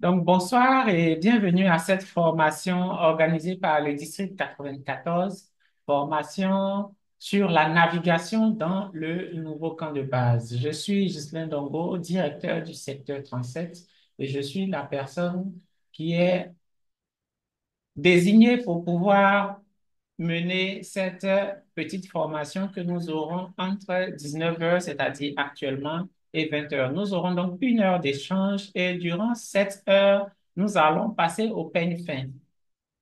Donc, bonsoir et bienvenue à cette formation organisée par le district 94, formation sur la navigation dans le nouveau camp de base. Je suis Ghislain Dongo, directeur du secteur 37 et je suis la personne qui est désignée pour pouvoir mener cette petite formation que nous aurons entre 19 heures, c'est-à-dire actuellement, et 20 heures. Nous aurons donc 1 heure d'échange et durant cette heure, nous allons passer au peigne fin,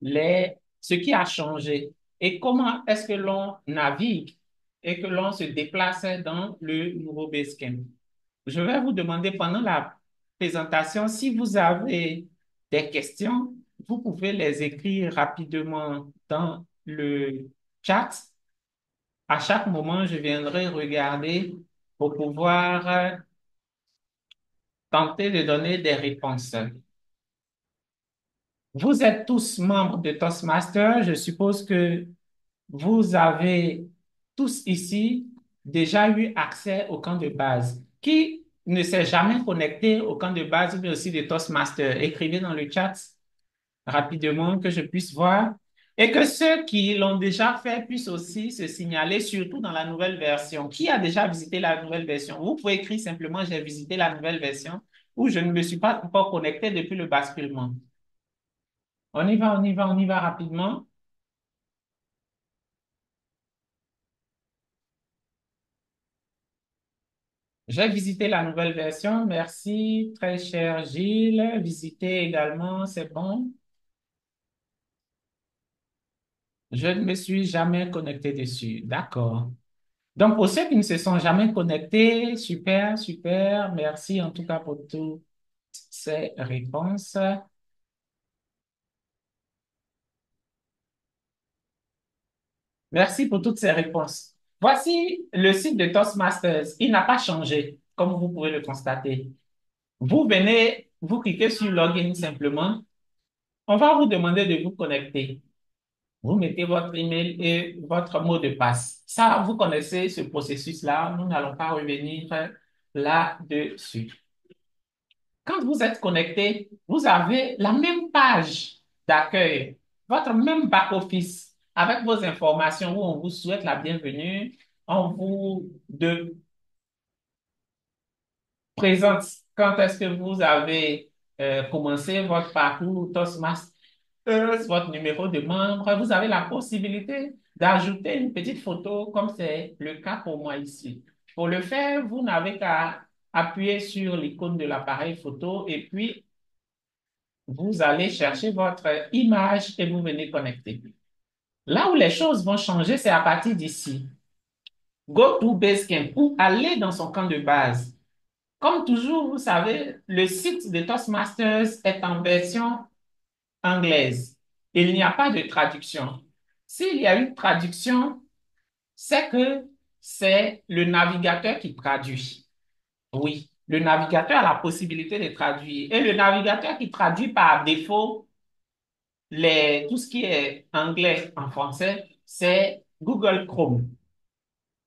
ce qui a changé et comment est-ce que l'on navigue et que l'on se déplace dans le nouveau Basecamp. Je vais vous demander pendant la présentation si vous avez des questions, vous pouvez les écrire rapidement dans le chat. À chaque moment, je viendrai regarder pour pouvoir tenter de donner des réponses. Vous êtes tous membres de Toastmasters. Je suppose que vous avez tous ici déjà eu accès au camp de base. Qui ne s'est jamais connecté au camp de base, mais aussi de Toastmasters? Écrivez dans le chat rapidement que je puisse voir. Et que ceux qui l'ont déjà fait puissent aussi se signaler, surtout dans la nouvelle version. Qui a déjà visité la nouvelle version? Vous pouvez écrire simplement j'ai visité la nouvelle version ou je ne me suis pas encore connecté depuis le basculement. On y va, on y va, on y va rapidement. J'ai visité la nouvelle version. Merci, très cher Gilles. Visiter également, c'est bon. Je ne me suis jamais connecté dessus. D'accord. Donc, pour ceux qui ne se sont jamais connectés, super, super. Merci en tout cas pour toutes ces réponses. Merci pour toutes ces réponses. Voici le site de Toastmasters. Il n'a pas changé, comme vous pouvez le constater. Vous venez, vous cliquez sur Login simplement. On va vous demander de vous connecter. Vous mettez votre email et votre mot de passe. Ça, vous connaissez ce processus-là. Nous n'allons pas revenir là-dessus. Quand vous êtes connecté, vous avez la même page d'accueil, votre même back-office avec vos informations où on vous souhaite la bienvenue. On vous présente quand est-ce que vous avez commencé votre parcours Toastmasters, votre numéro de membre. Vous avez la possibilité d'ajouter une petite photo comme c'est le cas pour moi ici. Pour le faire, vous n'avez qu'à appuyer sur l'icône de l'appareil photo et puis vous allez chercher votre image et vous venez connecter. Là où les choses vont changer, c'est à partir d'ici. Go to Basecamp ou aller dans son camp de base. Comme toujours, vous savez, le site de Toastmasters est en version anglaise. Il n'y a pas de traduction. S'il y a une traduction, c'est que c'est le navigateur qui traduit. Oui, le navigateur a la possibilité de traduire. Et le navigateur qui traduit par défaut tout ce qui est anglais en français, c'est Google Chrome.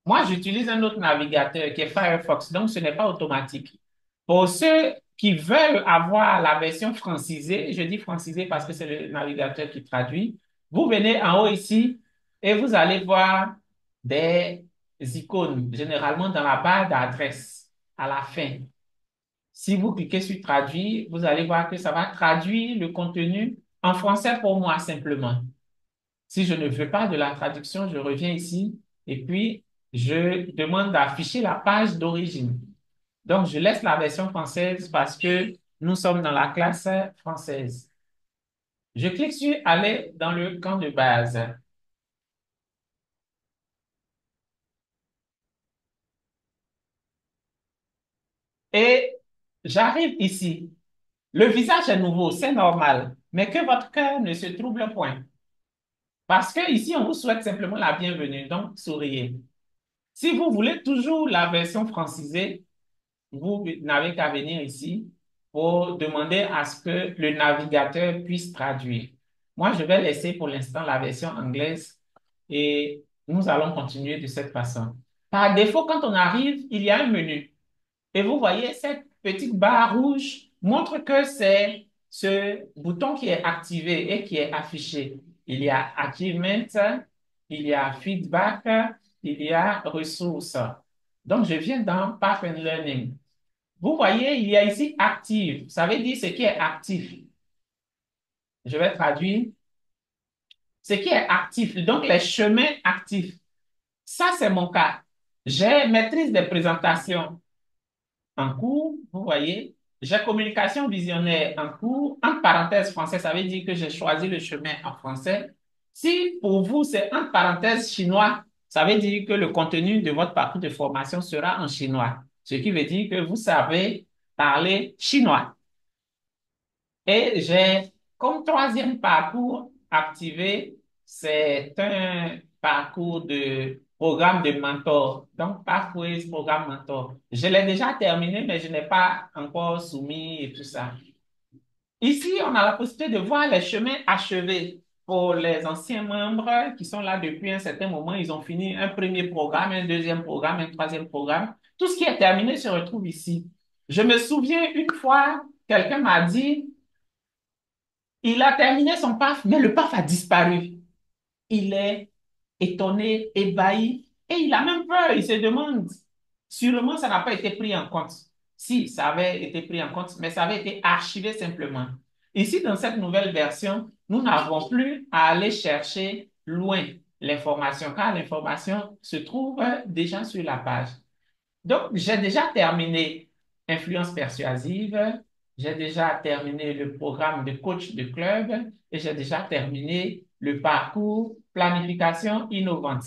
Moi, j'utilise un autre navigateur qui est Firefox, donc ce n'est pas automatique. Pour ceux qui veulent avoir la version francisée, je dis francisée parce que c'est le navigateur qui traduit, vous venez en haut ici et vous allez voir des icônes, généralement dans la barre d'adresse à la fin. Si vous cliquez sur traduire, vous allez voir que ça va traduire le contenu en français pour moi simplement. Si je ne veux pas de la traduction, je reviens ici et puis je demande d'afficher la page d'origine. Donc, je laisse la version française parce que nous sommes dans la classe française. Je clique sur Aller dans le camp de base et j'arrive ici. Le visage est nouveau, c'est normal, mais que votre cœur ne se trouble point. Parce que ici, on vous souhaite simplement la bienvenue, donc souriez. Si vous voulez toujours la version francisée, vous n'avez qu'à venir ici pour demander à ce que le navigateur puisse traduire. Moi, je vais laisser pour l'instant la version anglaise et nous allons continuer de cette façon. Par défaut, quand on arrive, il y a un menu. Et vous voyez, cette petite barre rouge montre que c'est ce bouton qui est activé et qui est affiché. Il y a Achievement, il y a Feedback, il y a Ressources. Donc, je viens dans Path and Learning. Vous voyez, il y a ici Active. Ça veut dire ce qui est actif. Je vais traduire. Ce qui est actif, donc les chemins actifs. Ça, c'est mon cas. J'ai maîtrise des présentations en cours, vous voyez. J'ai communication visionnaire en cours. Entre parenthèses français, ça veut dire que j'ai choisi le chemin en français. Si pour vous, c'est entre parenthèses chinois, ça veut dire que le contenu de votre parcours de formation sera en chinois. Ce qui veut dire que vous savez parler chinois. Et j'ai comme troisième parcours activé, c'est un parcours de programme de mentor. Donc, Pathways, programme mentor. Je l'ai déjà terminé, mais je n'ai pas encore soumis et tout ça. Ici, on a la possibilité de voir les chemins achevés pour les anciens membres qui sont là depuis un certain moment. Ils ont fini un premier programme, un deuxième programme, un troisième programme. Tout ce qui est terminé se retrouve ici. Je me souviens une fois, quelqu'un m'a dit, il a terminé son PAF, mais le PAF a disparu. Il est étonné, ébahi, et il a même peur. Il se demande, sûrement ça n'a pas été pris en compte. Si, ça avait été pris en compte, mais ça avait été archivé simplement. Ici, dans cette nouvelle version, nous n'avons plus à aller chercher loin l'information, car l'information se trouve déjà sur la page. Donc, j'ai déjà terminé influence persuasive, j'ai déjà terminé le programme de coach de club et j'ai déjà terminé le parcours planification innovante.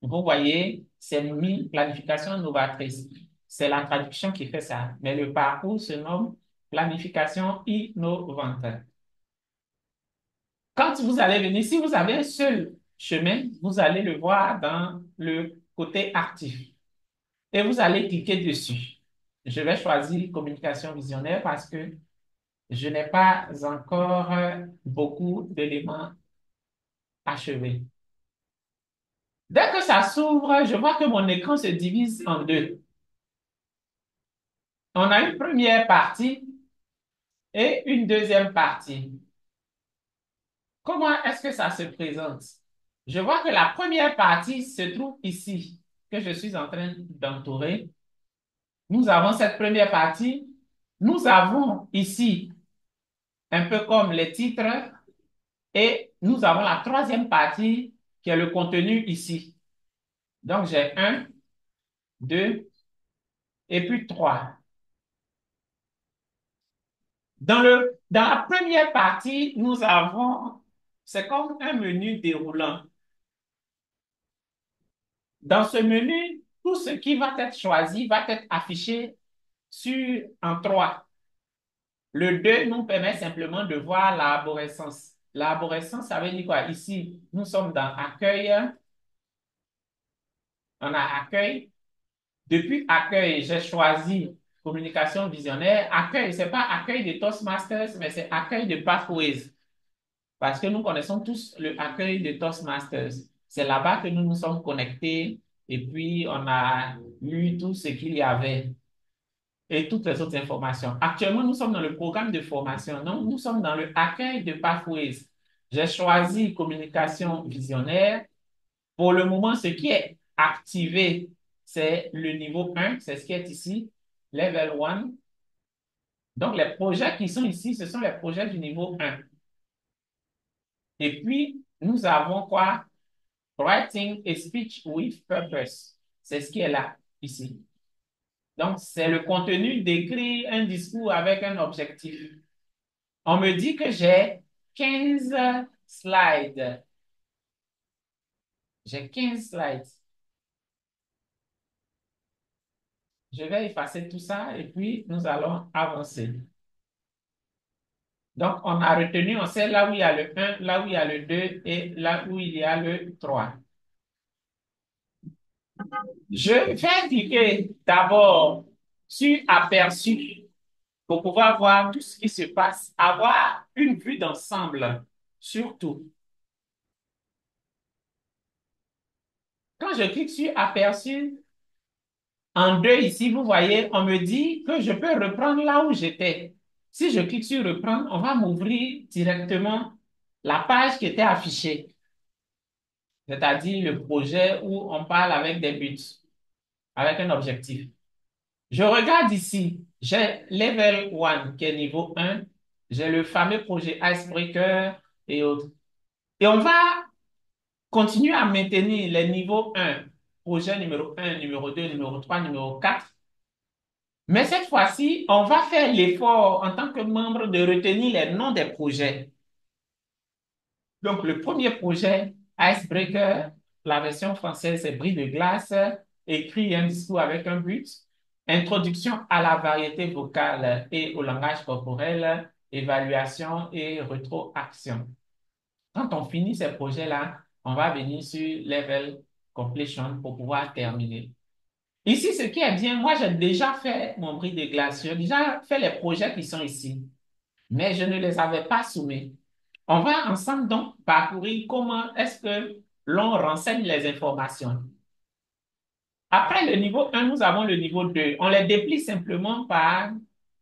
Vous voyez, c'est mis planification novatrice. C'est la traduction qui fait ça. Mais le parcours se nomme planification innovante. Quand vous allez venir, si vous avez un seul chemin, vous allez le voir dans le côté actif et vous allez cliquer dessus. Je vais choisir communication visionnaire parce que je n'ai pas encore beaucoup d'éléments achevés. Dès que ça s'ouvre, je vois que mon écran se divise en deux. On a une première partie et une deuxième partie. Comment est-ce que ça se présente? Je vois que la première partie se trouve ici, que je suis en train d'entourer. Nous avons cette première partie. Nous avons ici, un peu comme les titres, et nous avons la troisième partie qui est le contenu ici. Donc, j'ai un, deux et puis trois. Dans la première partie, nous avons, c'est comme un menu déroulant. Dans ce menu, tout ce qui va être choisi va être affiché en trois. Le 2 nous permet simplement de voir l'arborescence. L'arborescence, ça veut dire quoi? Ici, nous sommes dans accueil. On a accueil. Depuis accueil, j'ai choisi communication visionnaire. Accueil, c'est pas accueil de Toastmasters, mais c'est accueil de Pathways. Parce que nous connaissons tous le accueil de Toastmasters. C'est là-bas que nous nous sommes connectés et puis on a lu tout ce qu'il y avait et toutes les autres informations. Actuellement, nous sommes dans le programme de formation. Donc, nous sommes dans le accueil de Pathways. J'ai choisi communication visionnaire. Pour le moment, ce qui est activé, c'est le niveau 1, c'est ce qui est ici, level 1. Donc, les projets qui sont ici, ce sont les projets du niveau 1. Et puis, nous avons quoi? Writing a speech with purpose. C'est ce qui est là, ici. Donc, c'est le contenu d'écrire un discours avec un objectif. On me dit que j'ai 15 slides. J'ai 15 slides. Je vais effacer tout ça et puis nous allons avancer. Donc, on a retenu, on sait là où il y a le 1, là où il y a le 2 et là où il y a le 3. Je vais cliquer d'abord sur Aperçu pour pouvoir voir tout ce qui se passe, avoir une vue d'ensemble, surtout. Quand je clique sur Aperçu, en deux ici, vous voyez, on me dit que je peux reprendre là où j'étais. Si je clique sur reprendre, on va m'ouvrir directement la page qui était affichée, c'est-à-dire le projet où on parle avec des buts, avec un objectif. Je regarde ici, j'ai Level 1 qui est niveau 1, j'ai le fameux projet Icebreaker et autres. Et on va continuer à maintenir les niveaux 1, projet numéro 1, numéro 2, numéro 3, numéro 4. Mais cette fois-ci, on va faire l'effort en tant que membre de retenir les noms des projets. Donc, le premier projet, Icebreaker, la version française, c'est Bris de glace, écrit un discours avec un but, introduction à la variété vocale et au langage corporel, évaluation et rétroaction. Quand on finit ces projets-là, on va venir sur Level Completion pour pouvoir terminer. Ici, ce qui est bien, moi, j'ai déjà fait mon bris de glace, j'ai déjà fait les projets qui sont ici, mais je ne les avais pas soumis. On va ensemble donc parcourir comment est-ce que l'on renseigne les informations. Après le niveau 1, nous avons le niveau 2. On les déplie simplement par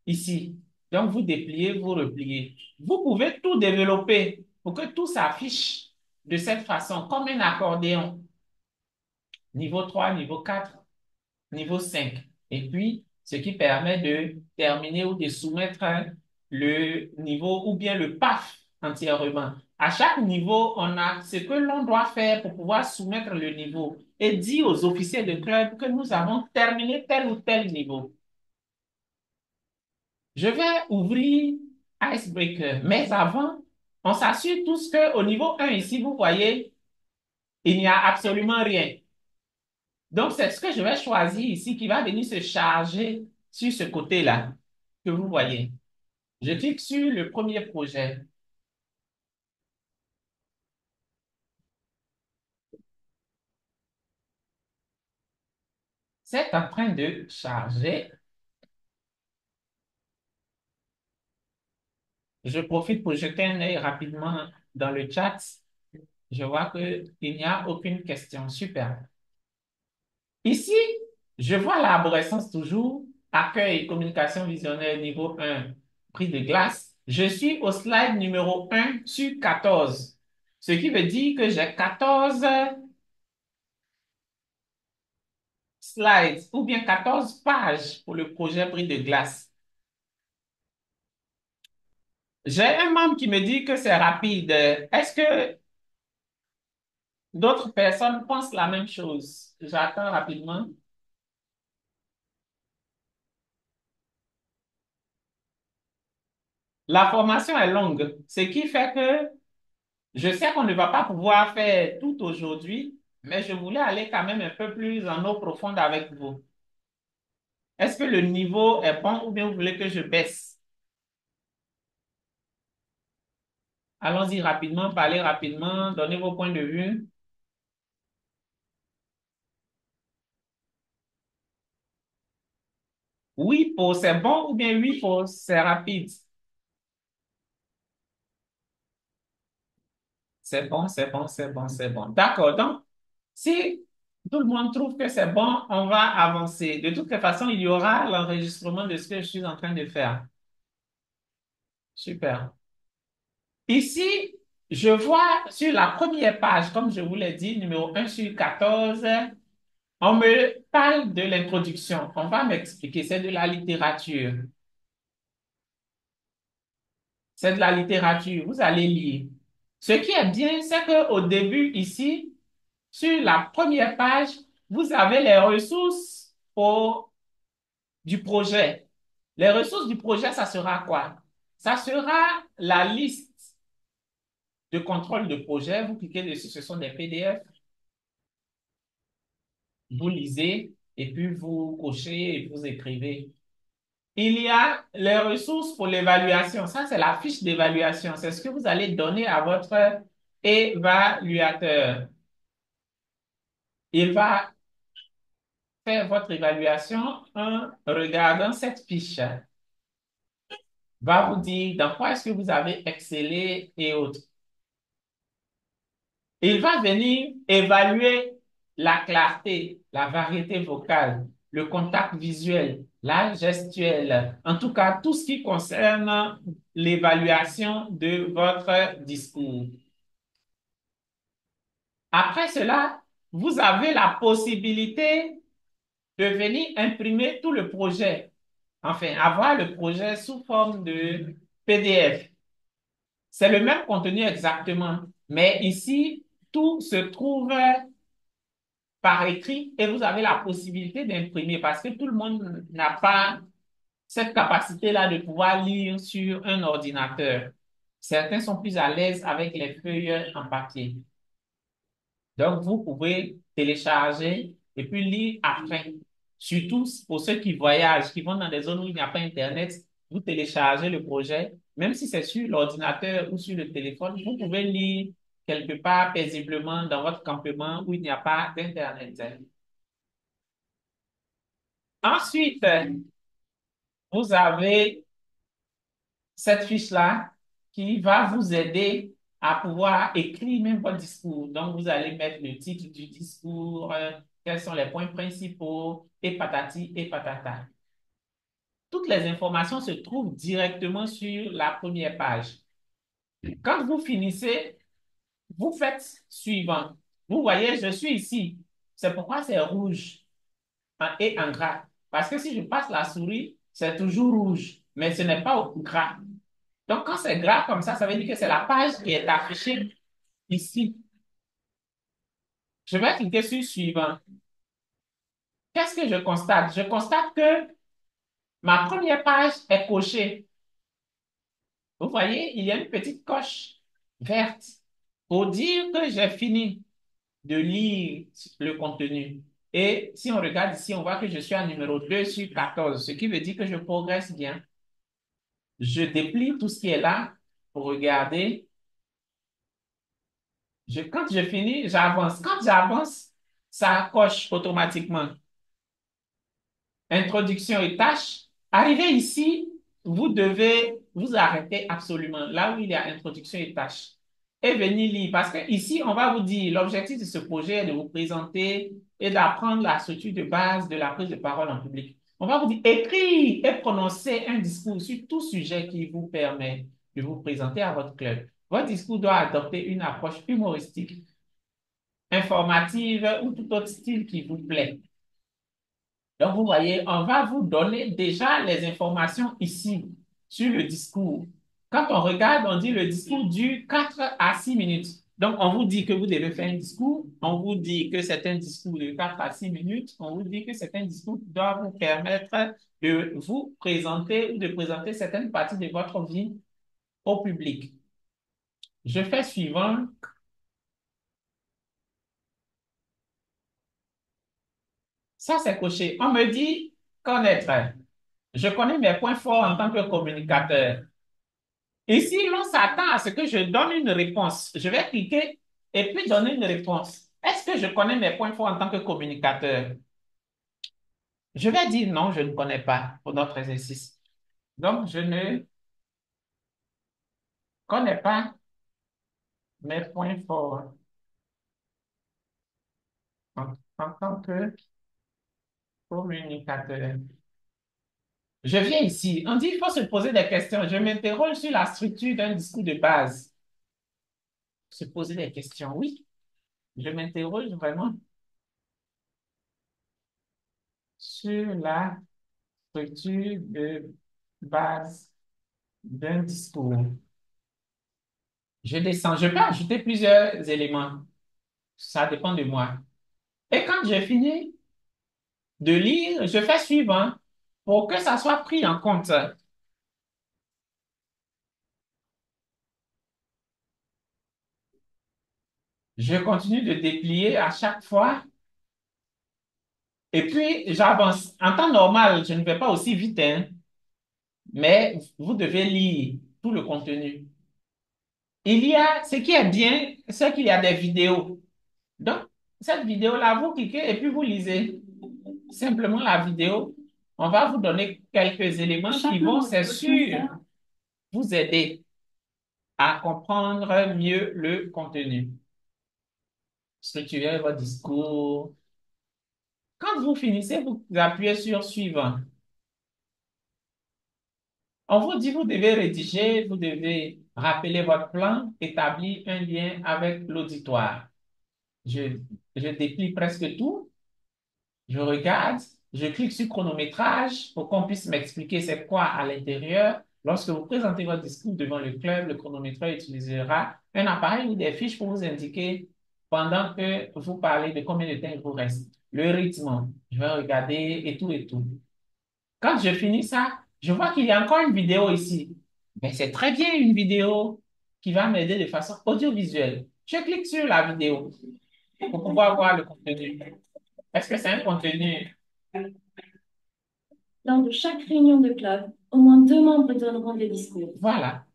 ici. Donc, vous dépliez, vous repliez. Vous pouvez tout développer pour que tout s'affiche de cette façon, comme un accordéon. Niveau 3, niveau 4, niveau 5. Et puis, ce qui permet de terminer ou de soumettre le niveau ou bien le PAF entièrement. À chaque niveau, on a ce que l'on doit faire pour pouvoir soumettre le niveau et dire aux officiers de club que nous avons terminé tel ou tel niveau. Je vais ouvrir Icebreaker, mais avant, on s'assure tous qu'au niveau 1 ici, vous voyez, il n'y a absolument rien. Donc, c'est ce que je vais choisir ici qui va venir se charger sur ce côté-là que vous voyez. Je clique sur le premier projet. C'est en train de charger. Je profite pour jeter un œil rapidement dans le chat. Je vois qu'il n'y a aucune question. Super. Ici, je vois l'arborescence toujours. Accueil, communication visionnaire niveau 1, prix de glace. Je suis au slide numéro 1 sur 14. Ce qui veut dire que j'ai 14 slides ou bien 14 pages pour le projet prix de glace. J'ai un membre qui me dit que c'est rapide. Est-ce que d'autres personnes pensent la même chose? J'attends rapidement. La formation est longue, ce qui fait que je sais qu'on ne va pas pouvoir faire tout aujourd'hui, mais je voulais aller quand même un peu plus en eau profonde avec vous. Est-ce que le niveau est bon ou bien vous voulez que je baisse? Allons-y rapidement, parlez rapidement, donnez vos points de vue. Oui pour c'est bon ou bien oui pour c'est rapide? C'est bon, c'est bon, c'est bon, c'est bon. D'accord. Donc, si tout le monde trouve que c'est bon, on va avancer. De toutes les façons, il y aura l'enregistrement de ce que je suis en train de faire. Super. Ici, je vois sur la première page, comme je vous l'ai dit, numéro 1 sur 14, on me parle de l'introduction. On va m'expliquer, c'est de la littérature. C'est de la littérature. Vous allez lire. Ce qui est bien, c'est qu'au début, ici, sur la première page, vous avez les ressources du projet. Les ressources du projet, ça sera quoi? Ça sera la liste de contrôle de projet. Vous cliquez dessus, ce sont des PDF. Vous lisez et puis vous cochez et vous écrivez. Il y a les ressources pour l'évaluation. Ça, c'est la fiche d'évaluation. C'est ce que vous allez donner à votre évaluateur. Il va faire votre évaluation en regardant cette fiche. Va vous dire dans quoi est-ce que vous avez excellé et autres. Il va venir évaluer la clarté, la variété vocale, le contact visuel, la gestuelle, en tout cas tout ce qui concerne l'évaluation de votre discours. Après cela, vous avez la possibilité de venir imprimer tout le projet, enfin avoir le projet sous forme de PDF. C'est le même contenu exactement, mais ici, tout se trouve par écrit et vous avez la possibilité d'imprimer parce que tout le monde n'a pas cette capacité-là de pouvoir lire sur un ordinateur. Certains sont plus à l'aise avec les feuilles en papier. Donc, vous pouvez télécharger et puis lire après. Surtout pour ceux qui voyagent, qui vont dans des zones où il n'y a pas Internet, vous téléchargez le projet, même si c'est sur l'ordinateur ou sur le téléphone, vous pouvez lire quelque part paisiblement dans votre campement où il n'y a pas d'Internet. Ensuite, vous avez cette fiche-là qui va vous aider à pouvoir écrire même votre discours. Donc, vous allez mettre le titre du discours, quels sont les points principaux, et patati et patata. Toutes les informations se trouvent directement sur la première page. Quand vous finissez, vous faites suivant. Vous voyez, je suis ici. C'est pourquoi c'est rouge et en gras. Parce que si je passe la souris, c'est toujours rouge, mais ce n'est pas au gras. Donc, quand c'est gras comme ça veut dire que c'est la page qui est affichée ici. Je vais cliquer sur suivant. Qu'est-ce que je constate? Je constate que ma première page est cochée. Vous voyez, il y a une petite coche verte pour dire que j'ai fini de lire le contenu. Et si on regarde ici, on voit que je suis à numéro 2 sur 14, ce qui veut dire que je progresse bien. Je déplie tout ce qui est là pour regarder. Quand je finis, j'avance. Quand j'avance, ça coche automatiquement. Introduction et tâches. Arrivé ici, vous devez vous arrêter absolument là où il y a introduction et tâches et venir lire parce que ici, on va vous dire l'objectif de ce projet est de vous présenter et d'apprendre la structure de base de la prise de parole en public. On va vous dire écrire et prononcer un discours sur tout sujet qui vous permet de vous présenter à votre club. Votre discours doit adopter une approche humoristique, informative ou tout autre style qui vous plaît. Donc, vous voyez, on va vous donner déjà les informations ici sur le discours. Quand on regarde, on dit le discours dure 4 à 6 minutes. Donc, on vous dit que vous devez faire un discours, on vous dit que c'est un discours de 4 à 6 minutes, on vous dit que c'est un discours qui doit vous permettre de vous présenter ou de présenter certaines parties de votre vie au public. Je fais suivant. Ça, c'est coché. On me dit connaître. Je connais mes points forts en tant que communicateur. Ici, l'on s'attend à ce que je donne une réponse. Je vais cliquer et puis donner une réponse. Est-ce que je connais mes points forts en tant que communicateur? Je vais dire non, je ne connais pas pour notre exercice. Donc, je ne connais pas mes points forts en tant que communicateur. Je viens ici. On dit qu'il faut se poser des questions. Je m'interroge sur la structure d'un discours de base. Se poser des questions, oui. Je m'interroge vraiment sur la structure de base d'un discours. Je descends. Je peux ajouter plusieurs éléments. Ça dépend de moi. Et quand j'ai fini de lire, je fais suivant pour que ça soit pris en compte. Je continue de déplier à chaque fois et puis j'avance. En temps normal, je ne vais pas aussi vite, hein, mais vous devez lire tout le contenu. Il y a, ce qui est bien, c'est qu'il y a des vidéos. Donc, cette vidéo-là, vous cliquez et puis vous lisez simplement la vidéo. On va vous donner quelques éléments qui vont, c'est sûr, vous aider à comprendre mieux le contenu. Structurer votre discours. Quand vous finissez, vous appuyez sur suivant. On vous dit, vous devez rédiger, vous devez rappeler votre plan, établir un lien avec l'auditoire. Je, je déplie presque tout. Je regarde, je clique sur chronométrage pour qu'on puisse m'expliquer c'est quoi à l'intérieur. Lorsque vous présentez votre discours devant le club, le chronométreur utilisera un appareil ou des fiches pour vous indiquer pendant que vous parlez de combien de temps il vous reste. Le rythme, je vais regarder et tout et tout. Quand je finis ça, je vois qu'il y a encore une vidéo ici. Mais c'est très bien une vidéo qui va m'aider de façon audiovisuelle. Je clique sur la vidéo pour pouvoir voir le contenu. Est-ce que c'est un contenu? Lors de chaque réunion de club, au moins 2 membres donneront des discours. Voilà.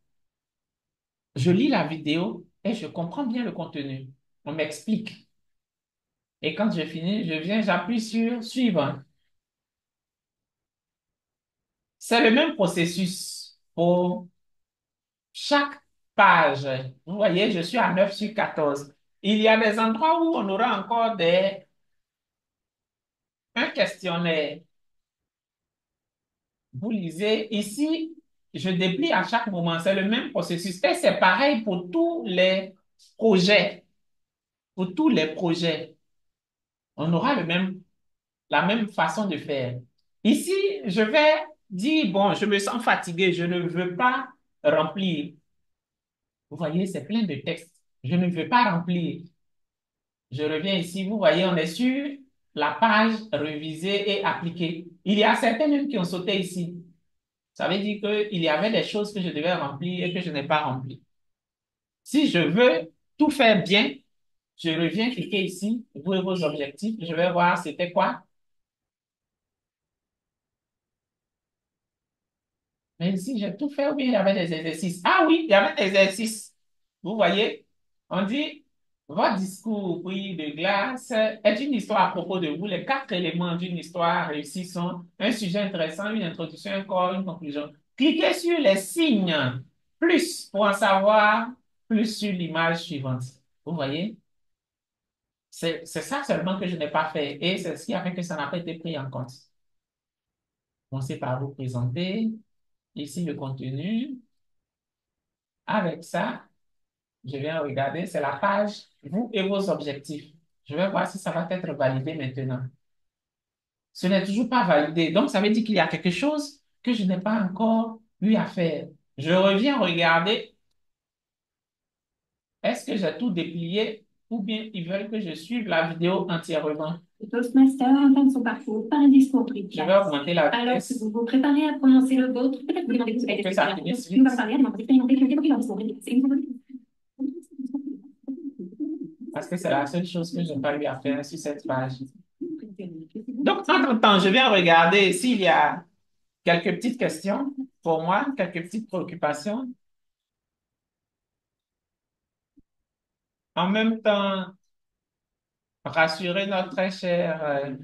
Je lis la vidéo et je comprends bien le contenu. On m'explique. Et quand je finis, je viens, j'appuie sur suivant. C'est le même processus pour chaque page. Vous voyez, je suis à 9 sur 14. Il y a des endroits où on aura encore un questionnaire. Vous lisez ici, je déplie à chaque moment. C'est le même processus. Et c'est pareil pour tous les projets. Pour tous les projets, on aura la même façon de faire. Ici, je vais dire, bon, je me sens fatigué, je ne veux pas remplir. Vous voyez, c'est plein de textes. Je ne veux pas remplir. Je reviens ici, vous voyez, on est sur la page révisée et appliquée. Il y a certains même qui ont sauté ici. Ça veut dire qu'il y avait des choses que je devais remplir et que je n'ai pas remplies. Si je veux tout faire bien, je reviens cliquer ici, vous et vos objectifs. Je vais voir c'était quoi. Mais ici, j'ai tout fait ou bien il y avait des exercices? Ah oui, il y avait des exercices. Vous voyez, on dit, votre discours pris de glace est une histoire à propos de vous. Les 4 éléments d'une histoire réussie sont un sujet intéressant, une introduction, un corps, une conclusion. Cliquez sur les signes plus pour en savoir plus sur l'image suivante. Vous voyez, c'est ça seulement que je n'ai pas fait et c'est ce qui a fait que ça n'a pas été pris en compte. Commencez par vous présenter. Ici, le contenu. Avec ça, je viens regarder, c'est la page, vous et vos objectifs. Je vais voir si ça va être validé maintenant. Ce n'est toujours pas validé. Donc, ça veut dire qu'il y a quelque chose que je n'ai pas encore eu à faire. Je reviens regarder, est-ce que j'ai tout déplié ou bien ils veulent que je suive la vidéo entièrement. Le Toastmaster entame son parcours par un discours pris de Je vais place. augmenter la Alors que vitesse vous vous préparez à prononcer le vôtre, peut-être vous demandez-vous ce qu'a pour été que fait ça sur la finisse Nous vite. allons parler à des membres expérimentés qui ont développé leur discours pris de place. C'est une nouveauté. Parce que c'est la seule chose que je n'ai pas eu à faire sur cette page. Donc, entre-temps, je viens regarder s'il y a quelques petites questions pour moi, quelques petites préoccupations. En même temps, rassurer notre très chère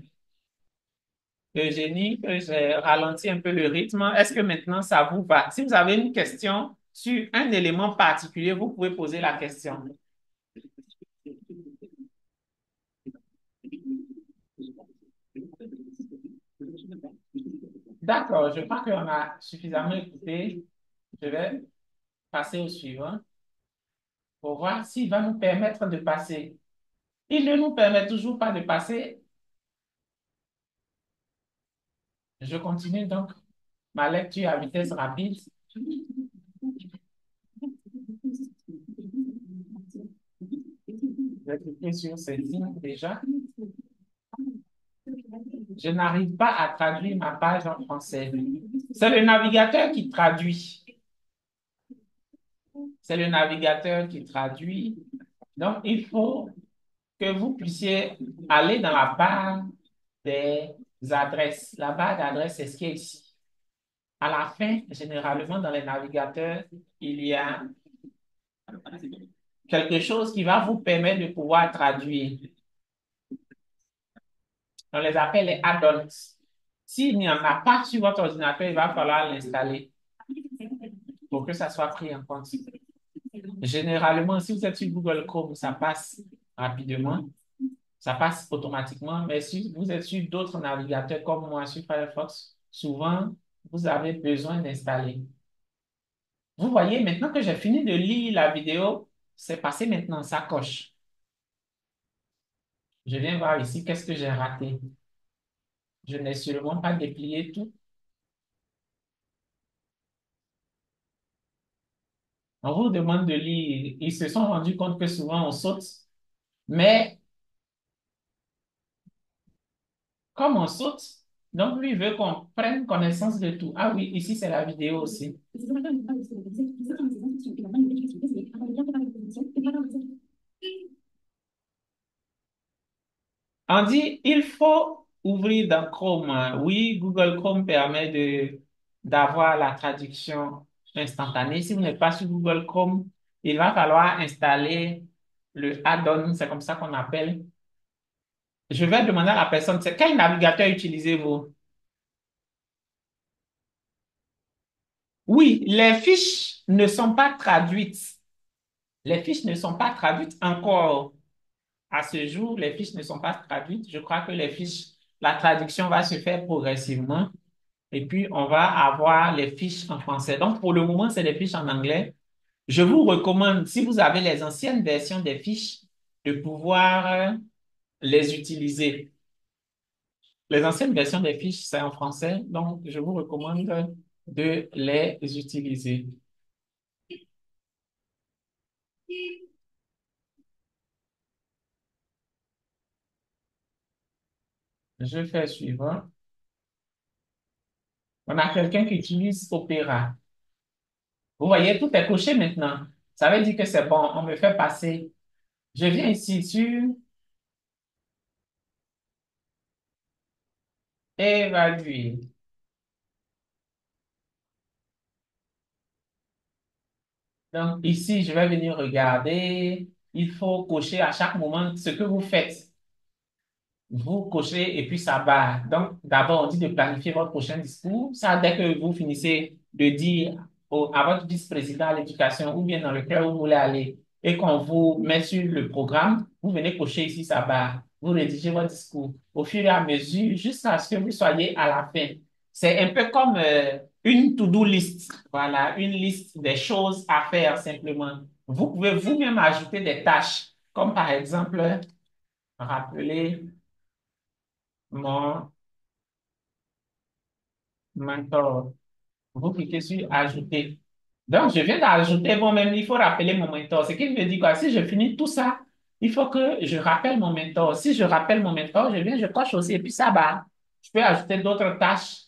Eugénie que j'ai ralenti un peu le rythme. Est-ce que maintenant ça vous va? Si vous avez une question sur un élément particulier, vous pouvez poser la question. D'accord, je crois qu'on a suffisamment écouté. Je vais passer au suivant pour voir s'il va nous permettre de passer. Il ne nous permet toujours pas de passer. Je continue donc ma lecture à vitesse rapide. Je vais cliquer sur ces lignes déjà. Je n'arrive pas à traduire ma page en français. C'est le navigateur qui traduit. C'est le navigateur qui traduit. Donc, il faut que vous puissiez aller dans la barre des adresses. La barre d'adresse, c'est ce qui est ici. À la fin, généralement, dans les navigateurs, il y a quelque chose qui va vous permettre de pouvoir traduire. On les appelle les add-ons. S'il n'y en a pas sur votre ordinateur, il va falloir l'installer pour que ça soit pris en compte. Généralement, si vous êtes sur Google Chrome, ça passe rapidement. ça passe automatiquement. Mais si vous êtes sur d'autres navigateurs comme moi sur Firefox, souvent, vous avez besoin d'installer. Vous voyez, maintenant que j'ai fini de lire la vidéo, c'est passé maintenant, ça coche. Je viens voir ici, qu'est-ce que j'ai raté? Je n'ai sûrement pas déplié tout. On vous demande de lire. Ils se sont rendus compte que souvent on saute, mais comme on saute, donc lui il veut qu'on prenne connaissance de tout. Ah oui, ici c'est la vidéo aussi. On dit, il faut ouvrir dans Chrome. Oui, Google Chrome permet d'avoir la traduction instantanée. Si vous n'êtes pas sur Google Chrome, il va falloir installer le add-on, c'est comme ça qu'on appelle. Je vais demander à la personne, c'est quel navigateur utilisez-vous? Oui, les fiches ne sont pas traduites. Les fiches ne sont pas traduites encore. À ce jour, les fiches ne sont pas traduites. Je crois que la traduction va se faire progressivement. Et puis, on va avoir les fiches en français. Donc, pour le moment, c'est les fiches en anglais. Je vous recommande, si vous avez les anciennes versions des fiches, de pouvoir les utiliser. Les anciennes versions des fiches, c'est en français. Donc, je vous recommande de les utiliser. Je fais suivant. On a quelqu'un qui utilise Opera. Vous voyez, tout est coché maintenant. Ça veut dire que c'est bon. On me fait passer. Je viens ici sur évaluer. Donc, ici, je vais venir regarder. Il faut cocher à chaque moment ce que vous faites. Vous cochez et puis ça va. Donc, d'abord, on dit de planifier votre prochain discours. Ça, dès que vous finissez de dire à votre vice-président à l'éducation ou bien dans lequel vous voulez aller et qu'on vous met sur le programme, vous venez cocher ici ça va. Vous rédigez votre discours au fur et à mesure jusqu'à ce que vous soyez à la fin. C'est un peu comme une to-do list. Voilà, une liste des choses à faire simplement. Vous pouvez vous-même ajouter des tâches, comme par exemple, rappeler mon mentor. Vous cliquez sur ajouter. Donc, je viens d'ajouter moi-même, il faut rappeler mon mentor. Ce qui veut dire quoi? Si je finis tout ça, il faut que je rappelle mon mentor. Si je rappelle mon mentor, je viens, je coche aussi, et puis ça va. Je peux ajouter d'autres tâches.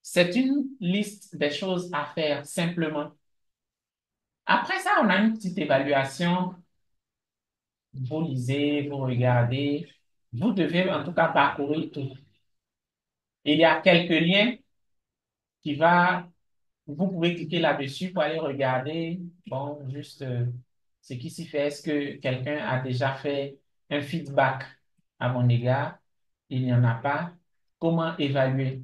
C'est une liste des choses à faire simplement. Après ça, on a une petite évaluation. Vous lisez, vous regardez. Vous devez en tout cas parcourir tout. Il y a quelques liens qui va vous pouvez cliquer là-dessus pour aller regarder, bon, juste ce qui s'y fait. Est-ce que quelqu'un a déjà fait un feedback à mon égard? Il n'y en a pas. Comment évaluer?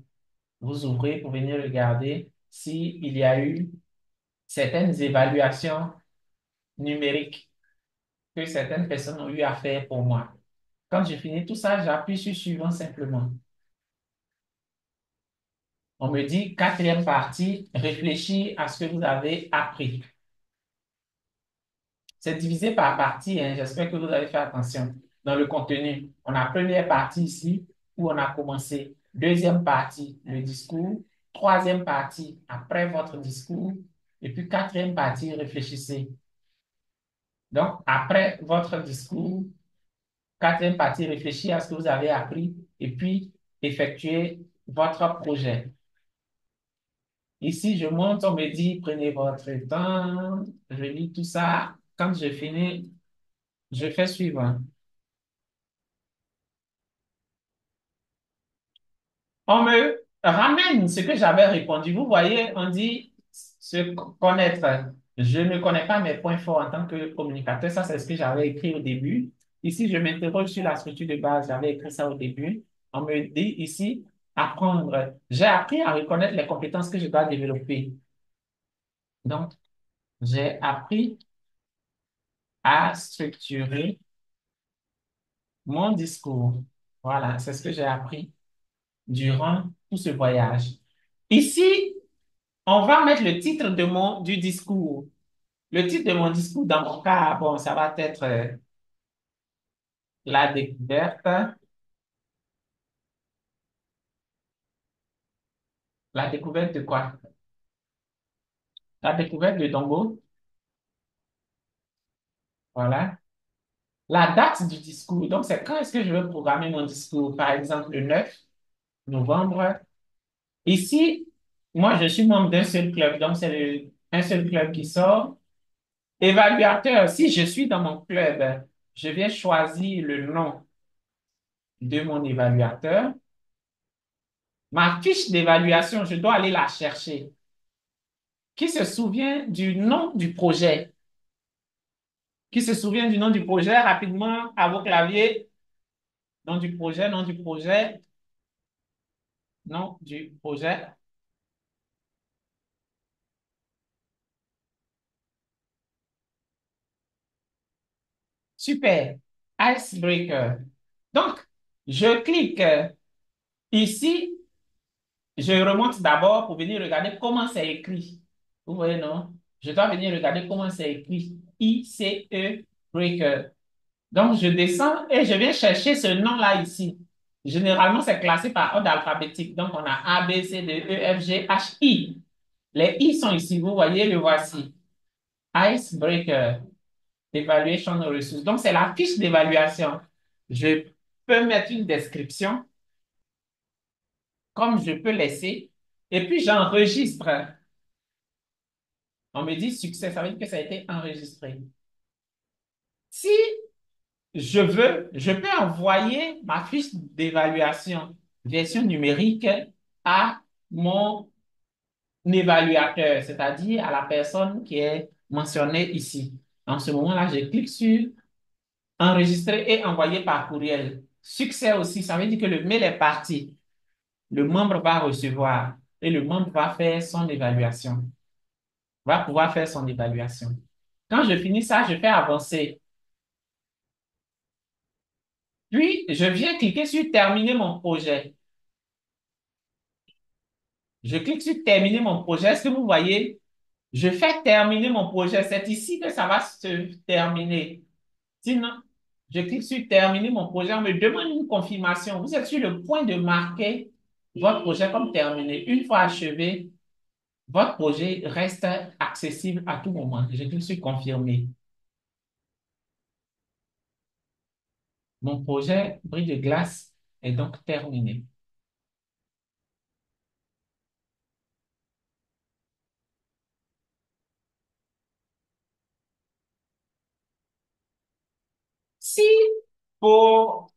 Vous ouvrez pour venir regarder s'il y a eu certaines évaluations numériques que certaines personnes ont eu à faire pour moi. Quand j'ai fini tout ça, j'appuie sur suivant simplement. On me dit, quatrième partie, réfléchir à ce que vous avez appris. C'est divisé par partie, hein. J'espère que vous avez fait attention. Dans le contenu, on a première partie ici où on a commencé. Deuxième partie, le discours. Troisième partie, après votre discours. Et puis quatrième partie, réfléchissez. Donc, après votre discours, quatrième partie, réfléchissez à ce que vous avez appris et puis effectuez votre projet. Ici, je monte, on me dit, prenez votre temps. Je lis tout ça. Quand je finis, je fais suivant. On me ramène ce que j'avais répondu. Vous voyez, on dit se connaître. Je ne connais pas mes points forts en tant que communicateur. Ça, c'est ce que j'avais écrit au début. Ici, je m'interroge sur la structure de base. J'avais écrit ça au début. On me dit ici, apprendre. J'ai appris à reconnaître les compétences que je dois développer. Donc, j'ai appris à structurer Mon discours. Voilà, c'est ce que j'ai appris durant tout ce voyage. Ici, on va mettre le titre du discours. Le titre de mon discours, dans mon cas, bon, ça va être la découverte. La découverte de quoi? La découverte de Dongo. Voilà. La date du discours. Donc, c'est quand est-ce que je vais programmer mon discours? Par exemple, le 9 novembre. Ici, moi, je suis membre d'un seul club. Donc, c'est un seul club qui sort. Évaluateur, si je suis dans mon club, je viens choisir le nom de mon évaluateur. Ma fiche d'évaluation, je dois aller la chercher. Qui se souvient du nom du projet? Qui se souvient du nom du projet? Rapidement, à vos claviers. Nom du projet, nom du projet, nom du projet. Super. Icebreaker. Donc, je clique ici. Je remonte d'abord pour venir regarder comment c'est écrit. Vous voyez, non? Je dois venir regarder comment c'est écrit. ICE Breaker. Donc, je descends et je viens chercher ce nom-là ici. Généralement, c'est classé par ordre alphabétique. Donc, on a A, B, C, D, E, F, G, H, I. Les I sont ici. Vous voyez, le voici. Icebreaker. Evaluation Resources. Donc, c'est la fiche d'évaluation. Je peux mettre une description, comme je peux laisser, et puis j'enregistre. On me dit succès, ça veut dire que ça a été enregistré. Si je veux, je peux envoyer ma fiche d'évaluation version numérique à mon évaluateur, c'est-à-dire à la personne qui est mentionnée ici. En ce moment-là, je clique sur enregistrer et envoyer par courriel. Succès aussi, ça veut dire que le mail est parti. Le membre va recevoir et le membre va faire son évaluation, va pouvoir faire son évaluation. Quand je finis ça, je fais avancer. Puis, je viens cliquer sur terminer mon projet. Je clique sur terminer mon projet. Est-ce que vous voyez? Je fais terminer mon projet. C'est ici que ça va se terminer. Sinon, je clique sur terminer mon projet. On me demande une confirmation. Vous êtes sur le point de marquer votre projet comme terminé. Une fois achevé, votre projet reste accessible à tout moment. Je clique sur confirmer. Mon projet Bris de glace est donc terminé. Si pour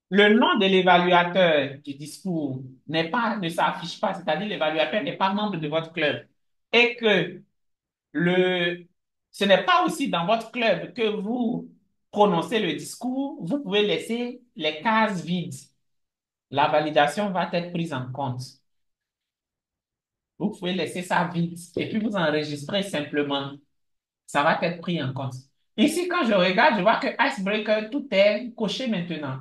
le nom de l'évaluateur du discours ne s'affiche pas, c'est-à-dire l'évaluateur n'est pas membre de votre club, et que le, ce n'est pas aussi dans votre club que vous prononcez le discours, vous pouvez laisser les cases vides. La validation va être prise en compte. Vous pouvez laisser ça vide et puis vous enregistrez simplement. Ça va être pris en compte. Ici, quand je regarde, je vois que Icebreaker, tout est coché maintenant.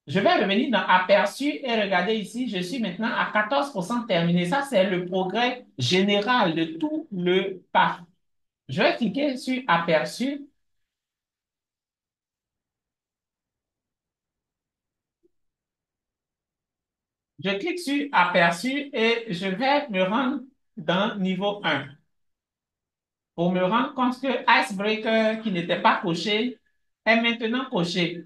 Je vais revenir dans Aperçu et regarder ici, je suis maintenant à 14% terminé. Ça, c'est le progrès général de tout le parc. Je vais cliquer sur Aperçu. Je clique sur Aperçu et je vais me rendre dans niveau 1 pour me rendre compte que Icebreaker, qui n'était pas coché, est maintenant coché.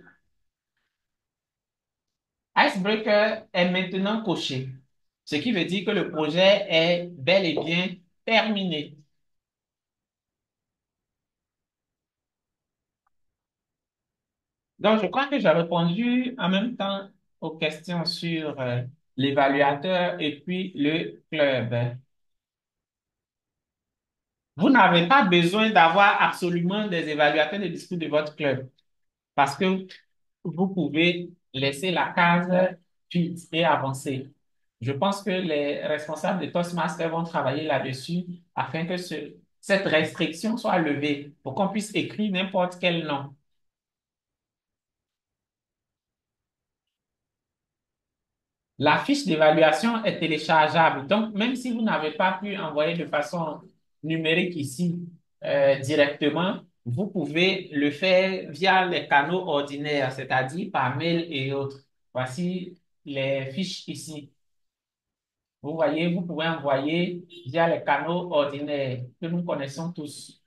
Icebreaker est maintenant coché, ce qui veut dire que le projet est bel et bien terminé. Donc, je crois que j'ai répondu en même temps aux questions sur l'évaluateur et puis le club. Vous n'avez pas besoin d'avoir absolument des évaluateurs de discours de votre club parce que vous pouvez laisser la case vide et avancer. Je pense que les responsables de Toastmasters vont travailler là-dessus afin que cette restriction soit levée pour qu'on puisse écrire n'importe quel nom. La fiche d'évaluation est téléchargeable. Donc, même si vous n'avez pas pu envoyer de façon numérique ici directement, vous pouvez le faire via les canaux ordinaires, c'est-à-dire par mail et autres. Voici les fiches ici. Vous voyez, vous pouvez envoyer via les canaux ordinaires que nous connaissons tous,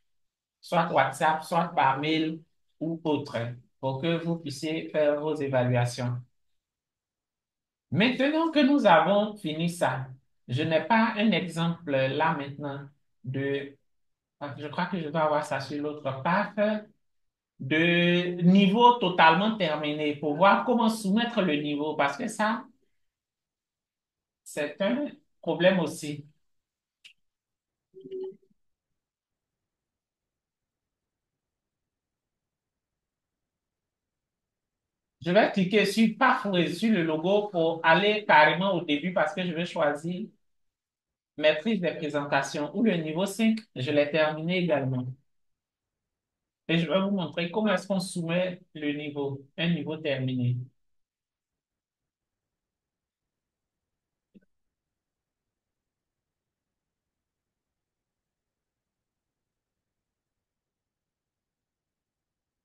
soit WhatsApp, soit par mail ou autre, pour que vous puissiez faire vos évaluations. Maintenant que nous avons fini ça, je n'ai pas un exemple là maintenant de, je crois que je dois avoir ça sur l'autre page, de niveau totalement terminé pour voir comment soumettre le niveau parce que ça, c'est un problème aussi. Je vais cliquer sur parcourir sur le logo pour aller carrément au début parce que je vais choisir maîtrise des présentations ou le niveau 5. Je l'ai terminé également. Et je vais vous montrer comment est-ce qu'on soumet le niveau, un niveau terminé.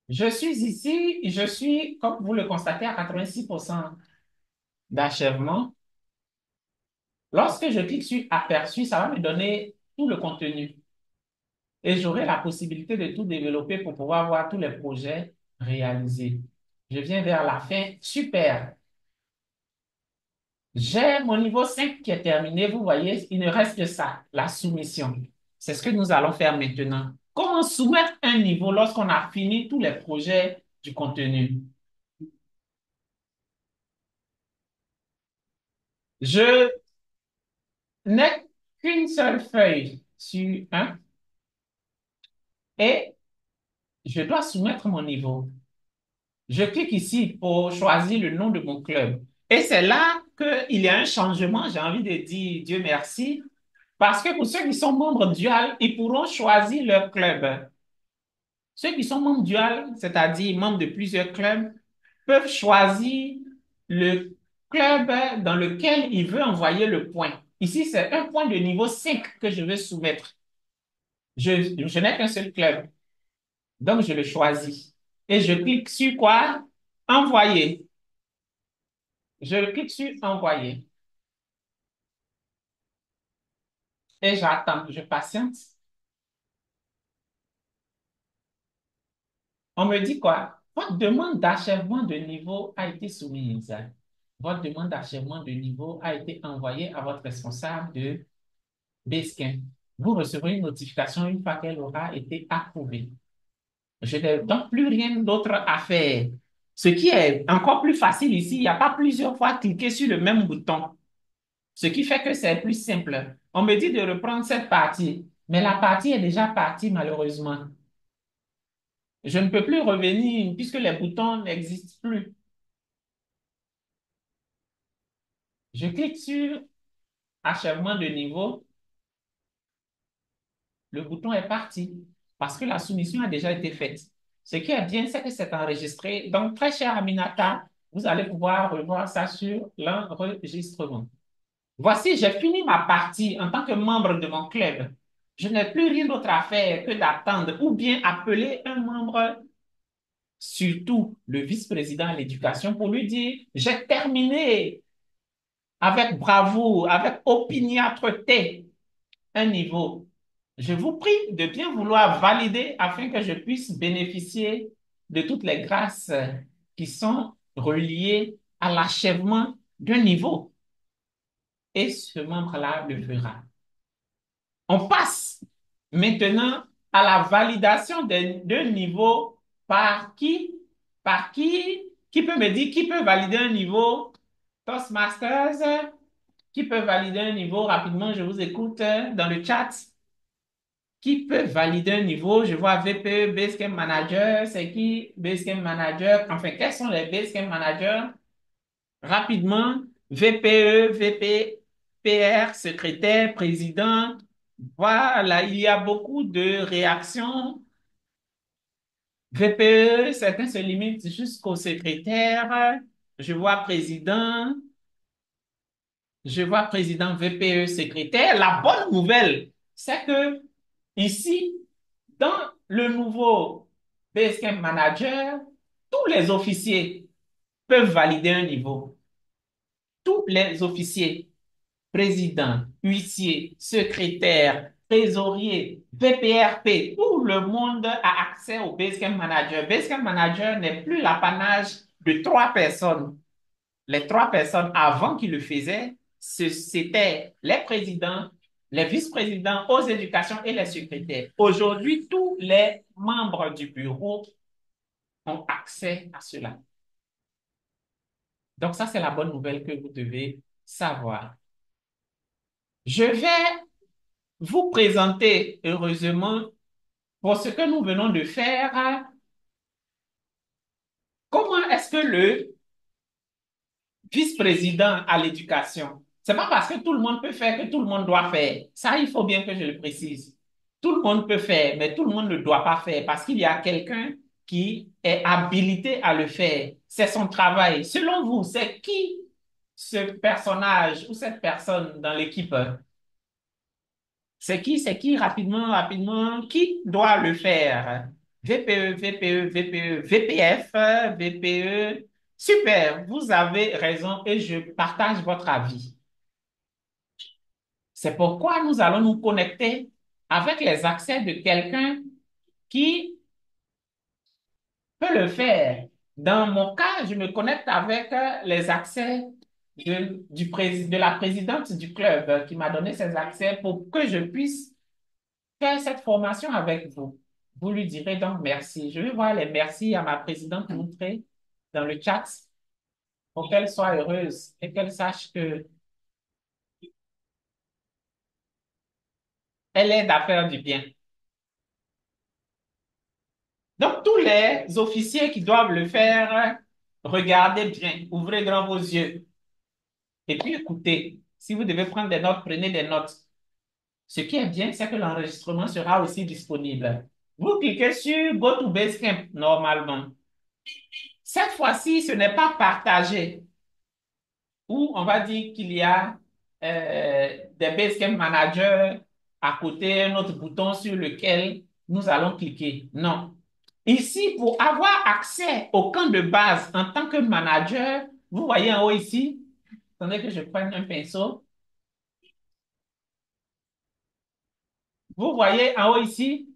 Je suis ici, je suis, comme vous le constatez, à 86% d'achèvement. Lorsque je clique sur aperçu, ça va me donner tout le contenu et j'aurai la possibilité de tout développer pour pouvoir voir tous les projets réalisés. Je viens vers la fin. Super. J'ai mon niveau 5 qui est terminé. Vous voyez, il ne reste que ça, la soumission. C'est ce que nous allons faire maintenant. Comment soumettre un niveau lorsqu'on a fini tous les projets du contenu? Je n'ai qu'une seule feuille sur un et je dois soumettre mon niveau. Je clique ici pour choisir le nom de mon club. Et c'est là qu'il y a un changement, j'ai envie de dire Dieu merci, parce que pour ceux qui sont membres dual, ils pourront choisir leur club. Ceux qui sont membres dual, c'est-à-dire membres de plusieurs clubs, peuvent choisir le club dans lequel ils veulent envoyer le point. Ici, c'est un point de niveau 5 que je veux soumettre. Je n'ai qu'un seul club, donc je le choisis. Et je clique sur quoi? Envoyer. Je clique sur envoyer et j'attends, je patiente. On me dit quoi? Votre demande d'achèvement de niveau a été soumise. Votre demande d'achèvement de niveau a été envoyée à votre responsable de Basecamp. Vous recevrez une notification une fois qu'elle aura été approuvée. Je n'ai donc plus rien d'autre à faire. Ce qui est encore plus facile ici, il n'y a pas plusieurs fois cliquer sur le même bouton. Ce qui fait que c'est plus simple. On me dit de reprendre cette partie, mais la partie est déjà partie malheureusement. Je ne peux plus revenir puisque les boutons n'existent plus. Je clique sur achèvement de niveau, le bouton est parti parce que la soumission a déjà été faite. Ce qui est bien, c'est que c'est enregistré. Donc, très cher Aminata, vous allez pouvoir revoir ça sur l'enregistrement. Voici, j'ai fini ma partie en tant que membre de mon club. Je n'ai plus rien d'autre à faire que d'attendre ou bien appeler un membre, surtout le vice-président à l'éducation, pour lui dire, j'ai terminé avec bravoure, avec opiniâtreté, un niveau. Je vous prie de bien vouloir valider afin que je puisse bénéficier de toutes les grâces qui sont reliées à l'achèvement d'un niveau. Et ce membre-là le fera. On passe maintenant à la validation d'un niveau par qui? Par qui? Qui peut me dire qui peut valider un niveau Toastmasters? Qui peut valider un niveau rapidement? Je vous écoute dans le chat. Qui peut valider un niveau? Je vois VPE, Basecamp Manager. C'est qui Basecamp Manager? Enfin, quels sont les Basecamp Managers? Rapidement, VPE, VPPR, secrétaire, président. Voilà, il y a beaucoup de réactions. VPE, certains se limitent jusqu'au secrétaire. Je vois président. Je vois président VPE secrétaire. La bonne nouvelle, c'est que ici, dans le nouveau Basecamp Manager, tous les officiers peuvent valider un niveau. Tous les officiers, président, huissier, secrétaire, trésorier, VPRP, tout le monde a accès au Basecamp Manager. Basecamp Manager n'est plus l'apanage de trois personnes. Les trois personnes avant qui le faisaient, c'était les présidents, les vice-présidents aux éducations et les secrétaires. Aujourd'hui, tous les membres du bureau ont accès à cela. Donc ça, c'est la bonne nouvelle que vous devez savoir. Je vais vous présenter, heureusement, pour ce que nous venons de faire, comment est-ce que le vice-président à l'éducation. C'est pas parce que tout le monde peut faire que tout le monde doit faire. Ça, il faut bien que je le précise. Tout le monde peut faire, mais tout le monde ne doit pas faire parce qu'il y a quelqu'un qui est habilité à le faire. C'est son travail. Selon vous, c'est qui ce personnage ou cette personne dans l'équipe? C'est qui, rapidement, rapidement, qui doit le faire? VPE, VPE, VPE, VPF, VPE. Super, vous avez raison et je partage votre avis. C'est pourquoi nous allons nous connecter avec les accès de quelqu'un qui peut le faire. Dans mon cas, je me connecte avec les accès de la présidente du club qui m'a donné ces accès pour que je puisse faire cette formation avec vous. Vous lui direz donc merci. Je vais voir les merci à ma présidente montrer dans le chat pour qu'elle soit heureuse et qu'elle sache que elle aide à faire du bien. Donc, tous les officiers qui doivent le faire, regardez bien, ouvrez grand vos yeux et puis écoutez. Si vous devez prendre des notes, prenez des notes. Ce qui est bien, c'est que l'enregistrement sera aussi disponible. Vous cliquez sur Go to Basecamp normalement. Cette fois-ci, ce n'est pas partagé. Où on va dire qu'il y a des Basecamp Managers à côté, un autre bouton sur lequel nous allons cliquer. Non. Ici, pour avoir accès au camp de base en tant que manager, vous voyez en haut ici, attendez que je prenne un pinceau. Vous voyez en haut ici,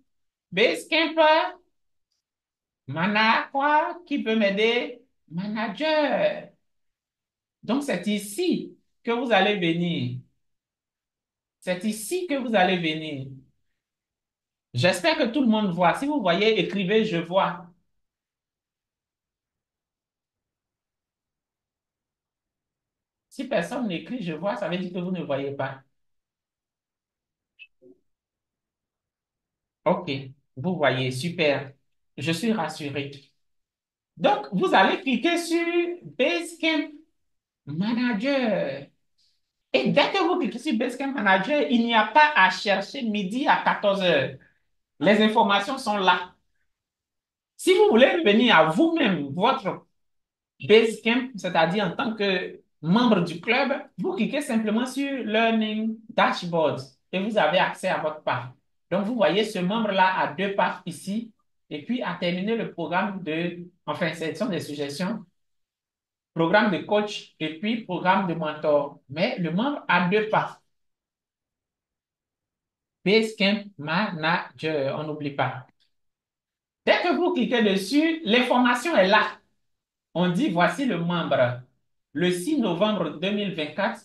Basecamp, quoi, qui peut m'aider? Manager. Donc, c'est ici que vous allez venir. C'est ici que vous allez venir. J'espère que tout le monde voit. Si vous voyez, écrivez, je vois. Si personne n'écrit, je vois, ça veut dire que vous ne voyez pas. OK, vous voyez, super. Je suis rassuré. Donc, vous allez cliquer sur Basecamp Manager. Et dès que vous cliquez sur Basecamp Manager, il n'y a pas à chercher midi à 14 heures. Les informations sont là. Si vous voulez venir à vous-même, votre Basecamp, c'est-à-dire en tant que membre du club, vous cliquez simplement sur Learning Dashboard et vous avez accès à votre part. Donc, vous voyez ce membre-là a deux parts ici et puis a terminé le programme enfin, ce sont des suggestions, programme de coach et puis programme de mentor. Mais le membre a deux parts. Basecamp Manager, on n'oublie pas. Dès que vous cliquez dessus, l'information est là. On dit, voici le membre. Le 6 novembre 2024,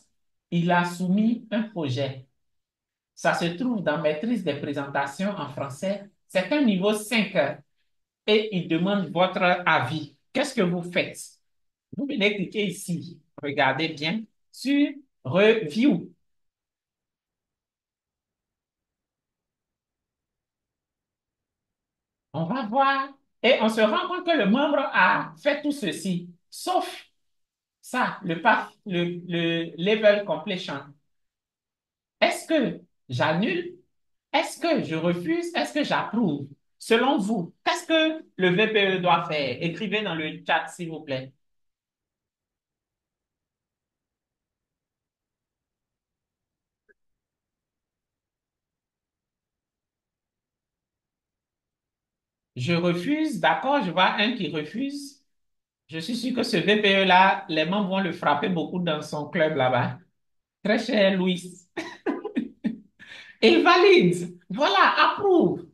il a soumis un projet. Ça se trouve dans Maîtrise des présentations en français. C'est un niveau 5 et il demande votre avis. Qu'est-ce que vous faites? Vous venez cliquer ici. Regardez bien sur Review. On va voir et on se rend compte que le membre a fait tout ceci, sauf ça, le level completion. Est-ce que j'annule? Est-ce que je refuse? Est-ce que j'approuve? Selon vous, qu'est-ce que le VPE doit faire? Écrivez dans le chat, s'il vous plaît. je refuse, d'accord, je vois un qui refuse. Je suis sûr que ce VPE-là, les membres vont le frapper beaucoup dans son club là-bas. Très cher Louis. Il valide. Voilà, approuve.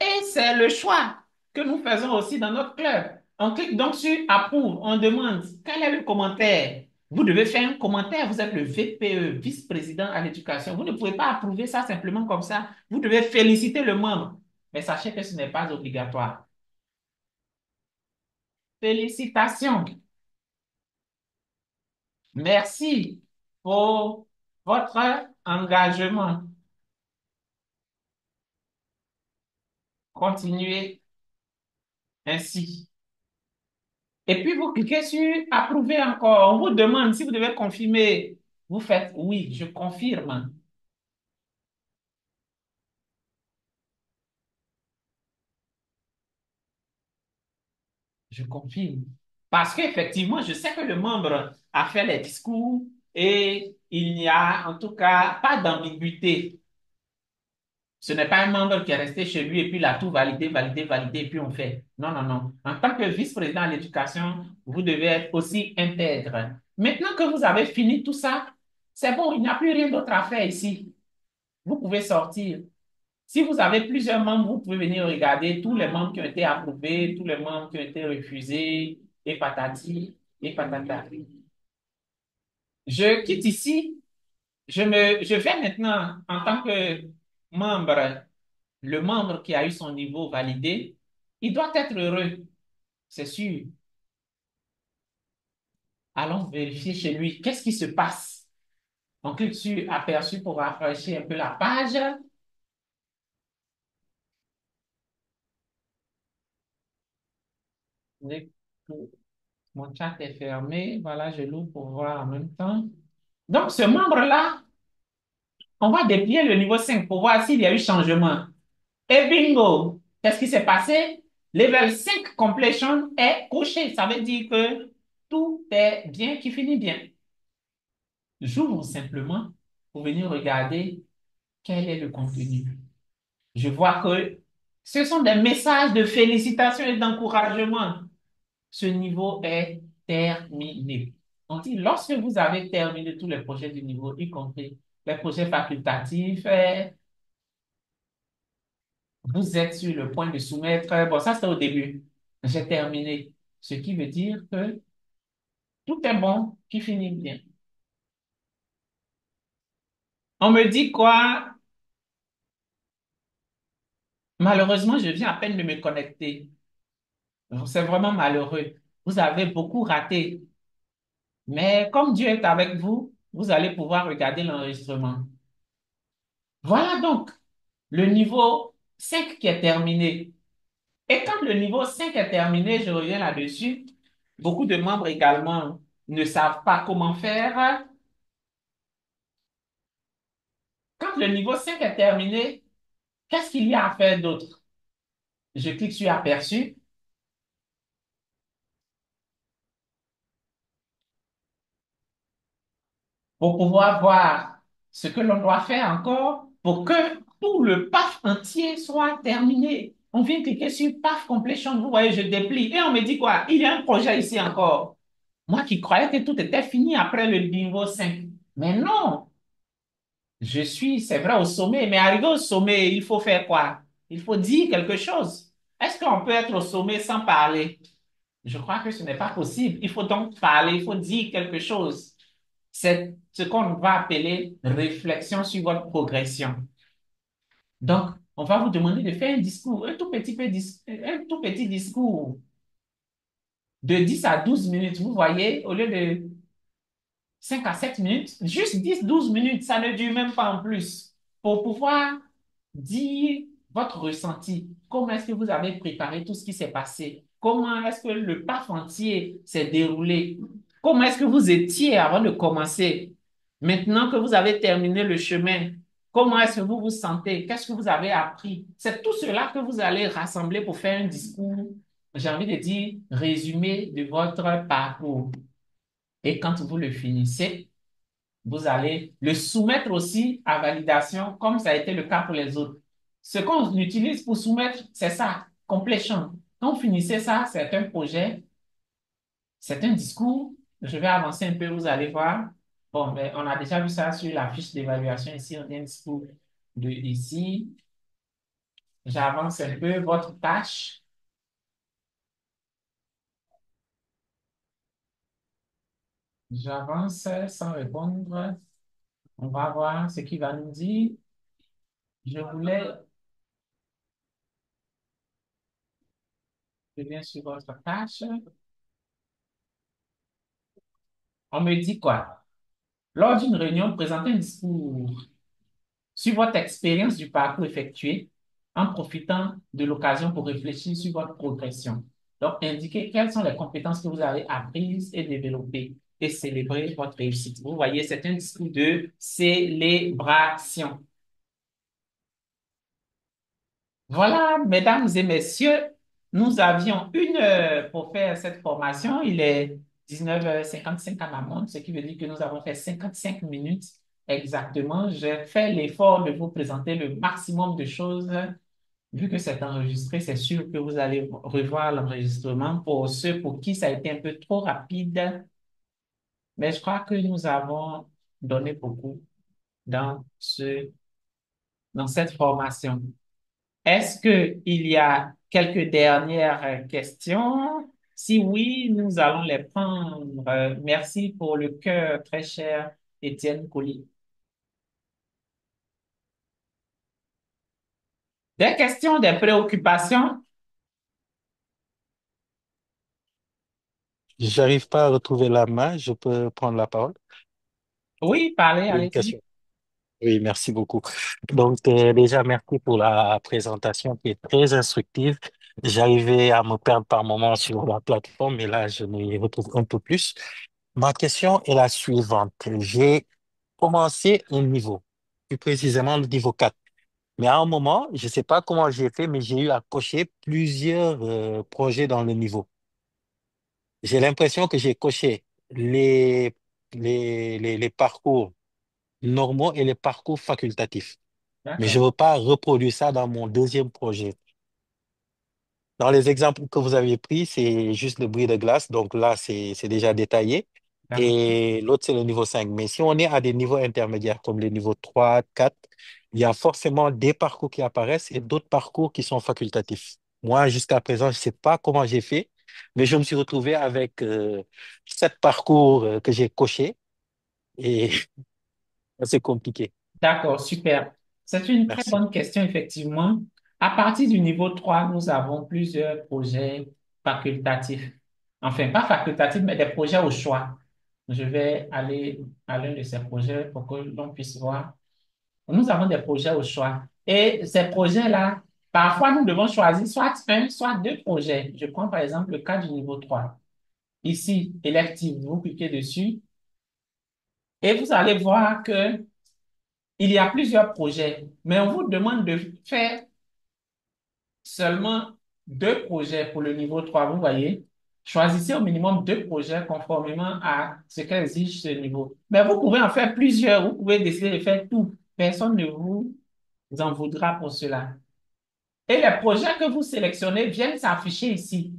Et c'est le choix que nous faisons aussi dans notre club. On clique donc sur approuve, on demande quel est le commentaire. Vous devez faire un commentaire, vous êtes le VPE, vice-président à l'éducation. Vous ne pouvez pas approuver ça simplement comme ça. Vous devez féliciter le membre. Mais sachez que ce n'est pas obligatoire. Félicitations. Merci pour votre engagement. Continuez ainsi. Et puis, vous cliquez sur approuver encore. On vous demande si vous devez confirmer. Vous faites oui, je confirme. Je confirme. Parce qu'effectivement, je sais que le membre a fait les discours et il n'y a en tout cas pas d'ambiguïté. Ce n'est pas un membre qui est resté chez lui et puis il a tout validé, validé, validé et puis on fait. Non, non, non. En tant que vice-président de l'éducation, vous devez être aussi intègre. Maintenant que vous avez fini tout ça, c'est bon, il n'y a plus rien d'autre à faire ici. Vous pouvez sortir. Si vous avez plusieurs membres, vous pouvez venir regarder tous les membres qui ont été approuvés, tous les membres qui ont été refusés, et patati, et patata. Je quitte ici. Je vais maintenant, en tant que membre, le membre qui a eu son niveau validé, il doit être heureux, c'est sûr. Allons vérifier chez lui. Qu'est-ce qui se passe? On clique sur aperçu pour rafraîchir un peu la page. Mon chat est fermé. Voilà, je l'ouvre pour voir en même temps. Donc, ce membre-là, on va déplier le niveau 5 pour voir s'il y a eu changement. Et bingo! Qu'est-ce qui s'est passé? Level 5 completion est coché. Ça veut dire que tout est bien qui finit bien. J'ouvre simplement pour venir regarder quel est le contenu. Je vois que ce sont des messages de félicitations et d'encouragement. Ce niveau est terminé. On dit, lorsque vous avez terminé tous les projets du niveau, y compris les projets facultatifs, vous êtes sur le point de soumettre. Bon, ça, c'était au début. J'ai terminé. Ce qui veut dire que tout est bon, qui finit bien. On me dit quoi? Malheureusement, je viens à peine de me connecter. C'est vraiment malheureux. Vous avez beaucoup raté. Mais comme Dieu est avec vous, vous allez pouvoir regarder l'enregistrement. Voilà donc le niveau 5 qui est terminé. Et quand le niveau 5 est terminé, je reviens là-dessus, beaucoup de membres également ne savent pas comment faire. Quand le niveau 5 est terminé, qu'est-ce qu'il y a à faire d'autre? Je clique sur aperçu pour pouvoir voir ce que l'on doit faire encore pour que tout le PAF entier soit terminé. On vient cliquer sur PAF completion, vous voyez, je déplie et on me dit quoi? Il y a un projet ici encore. Moi qui croyais que tout était fini après le niveau 5. Mais non, je suis, c'est vrai, au sommet, mais arrivé au sommet, il faut faire quoi? Il faut dire quelque chose. Est-ce qu'on peut être au sommet sans parler? Je crois que ce n'est pas possible. Il faut donc parler, il faut dire quelque chose. C'est ce qu'on va appeler réflexion sur votre progression. Donc, on va vous demander de faire un discours, un tout petit discours de 10 à 12 minutes. Vous voyez, au lieu de 5 à 7 minutes, juste 10 12 minutes, ça ne dure même pas en plus, pour pouvoir dire votre ressenti. Comment est-ce que vous avez préparé tout ce qui s'est passé? Comment est-ce que le PAF entier s'est déroulé? Comment est-ce que vous étiez avant de commencer? Maintenant que vous avez terminé le chemin, comment est-ce que vous vous sentez? Qu'est-ce que vous avez appris? C'est tout cela que vous allez rassembler pour faire un discours, j'ai envie de dire, résumé de votre parcours. Et quand vous le finissez, vous allez le soumettre aussi à validation, comme ça a été le cas pour les autres. Ce qu'on utilise pour soumettre, c'est ça. completion. Quand vous finissez ça, c'est un projet, c'est un discours. Je vais avancer un peu, vous allez voir. Bon, mais on a déjà vu ça sur la fiche d'évaluation ici. On a un discours de ici. J'avance un peu votre tâche. J'avance sans répondre. On va voir ce qu'il va nous dire. Je voulais, je viens sur votre tâche. On me dit quoi? Lors d'une réunion, présentez un discours sur votre expérience du parcours effectué en profitant de l'occasion pour réfléchir sur votre progression. Donc, indiquez quelles sont les compétences que vous avez apprises et développées et célébrer votre réussite. Vous voyez, c'est un discours de célébration. Voilà, mesdames et messieurs, nous avions 1 heure pour faire cette formation. Il est 19h55 à ma montre, ce qui veut dire que nous avons fait 55 minutes exactement. J'ai fait l'effort de vous présenter le maximum de choses. Vu que c'est enregistré, c'est sûr que vous allez revoir l'enregistrement pour ceux pour qui ça a été un peu trop rapide. Mais je crois que nous avons donné beaucoup dans dans cette formation. Est-ce qu'il y a quelques dernières questions? Si oui, nous allons les prendre. Merci pour le cœur, très cher Étienne Colli. Des questions, des préoccupations? J'arrive pas à retrouver la main, je peux prendre la parole. Oui, parlez, J'ai une allez-y. question. Oui, merci beaucoup. Donc, déjà, merci pour la présentation qui est très instructive. J'arrivais à me perdre par moments sur la plateforme, mais là, je m'y retrouve un peu plus. Ma question est la suivante. J'ai commencé un niveau, plus précisément le niveau 4. Mais à un moment, je ne sais pas comment j'ai fait, mais j'ai eu à cocher plusieurs projets dans le niveau. J'ai l'impression que j'ai coché les parcours normaux et les parcours facultatifs. Mais je D'accord, ne veux pas reproduire ça dans mon deuxième projet. Dans les exemples que vous avez pris, c'est juste le bris de glace. Donc là, c'est déjà détaillé. d'accord. Et l'autre, c'est le niveau 5. Mais si on est à des niveaux intermédiaires, comme les niveaux 3, 4, il y a forcément des parcours qui apparaissent et d'autres parcours qui sont facultatifs. Moi, jusqu'à présent, je ne sais pas comment j'ai fait, mais je me suis retrouvé avec 7 parcours que j'ai cochés et c'est compliqué. D'accord, super. C'est une très Merci. bonne question, effectivement. À partir du niveau 3, nous avons plusieurs projets facultatifs. Enfin, pas facultatifs, mais des projets au choix. Je vais aller à l'un de ces projets pour que l'on puisse voir. Nous avons des projets au choix. Et ces projets-là, parfois, nous devons choisir soit un, soit 2 projets. Je prends par exemple le cas du niveau 3. Ici, électif, vous cliquez dessus et vous allez voir que il y a plusieurs projets, mais on vous demande de faire seulement 2 projets pour le niveau 3. Vous voyez. Choisissez au minimum 2 projets conformément à ce qu'exige ce niveau. Mais vous pouvez en faire plusieurs. Vous pouvez décider de faire tout. Personne ne vous en voudra pour cela. Et les projets que vous sélectionnez viennent s'afficher ici.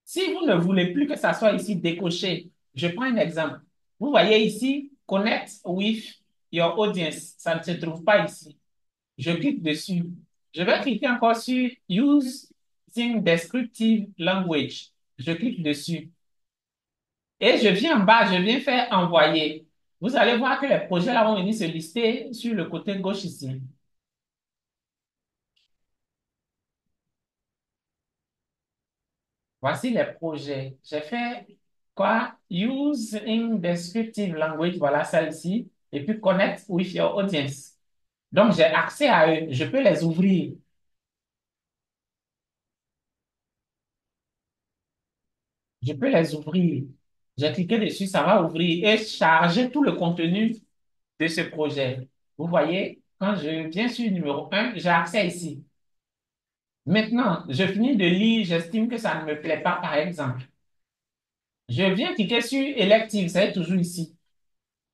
Si vous ne voulez plus que ça soit ici décoché, je prends un exemple. Vous voyez ici, Connect with your audience. Ça ne se trouve pas ici. Je clique dessus. Je vais cliquer encore sur Using Descriptive Language. Je clique dessus. Et je viens en bas, je viens faire envoyer. Vous allez voir que les projets là vont venir se lister sur le côté gauche ici. Voici les projets. J'ai fait quoi? Using Descriptive Language, voilà celle-ci. Et puis Connect with your audience. Donc, j'ai accès à eux. Je peux les ouvrir. Je peux les ouvrir. J'ai cliqué dessus, ça va ouvrir et charger tout le contenu de ce projet. Vous voyez, quand je viens sur le numéro 1, j'ai accès ici. Maintenant, je finis de lire, j'estime que ça ne me plaît pas, par exemple. Je viens cliquer sur Elective, c'est toujours ici.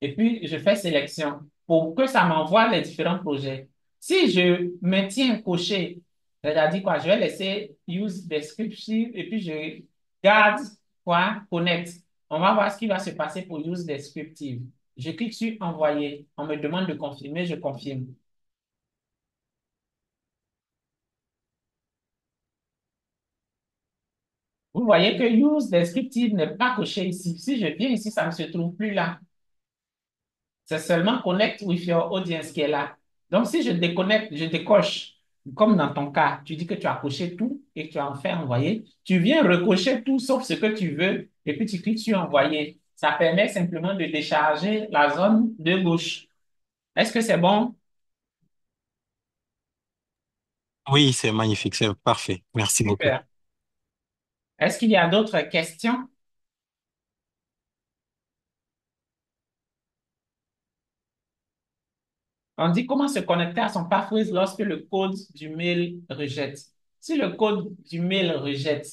Et puis, je fais sélection pour que ça m'envoie les différents projets. Si je maintiens coché C'est-à-dire quoi? Je vais laisser use descriptive et puis je garde quoi? Connect. On va voir ce qui va se passer pour use descriptive. Je clique sur envoyer. On me demande de confirmer, je confirme. Vous voyez que use descriptive n'est pas coché ici. Si je viens ici, ça ne se trouve plus là. C'est seulement connect with your audience qui est là. Donc, si je déconnecte, je décoche, comme dans ton cas, tu dis que tu as coché tout et que tu as en fait envoyer, tu viens recocher tout sauf ce que tu veux et puis tu cliques sur envoyer. Ça permet simplement de décharger la zone de gauche. Est-ce que c'est bon? Oui, c'est magnifique, c'est parfait. Merci beaucoup. Super. Est-ce qu'il y a d'autres questions? On dit comment se connecter à son passphrase lorsque le code du mail rejette. Si le code du mail rejette,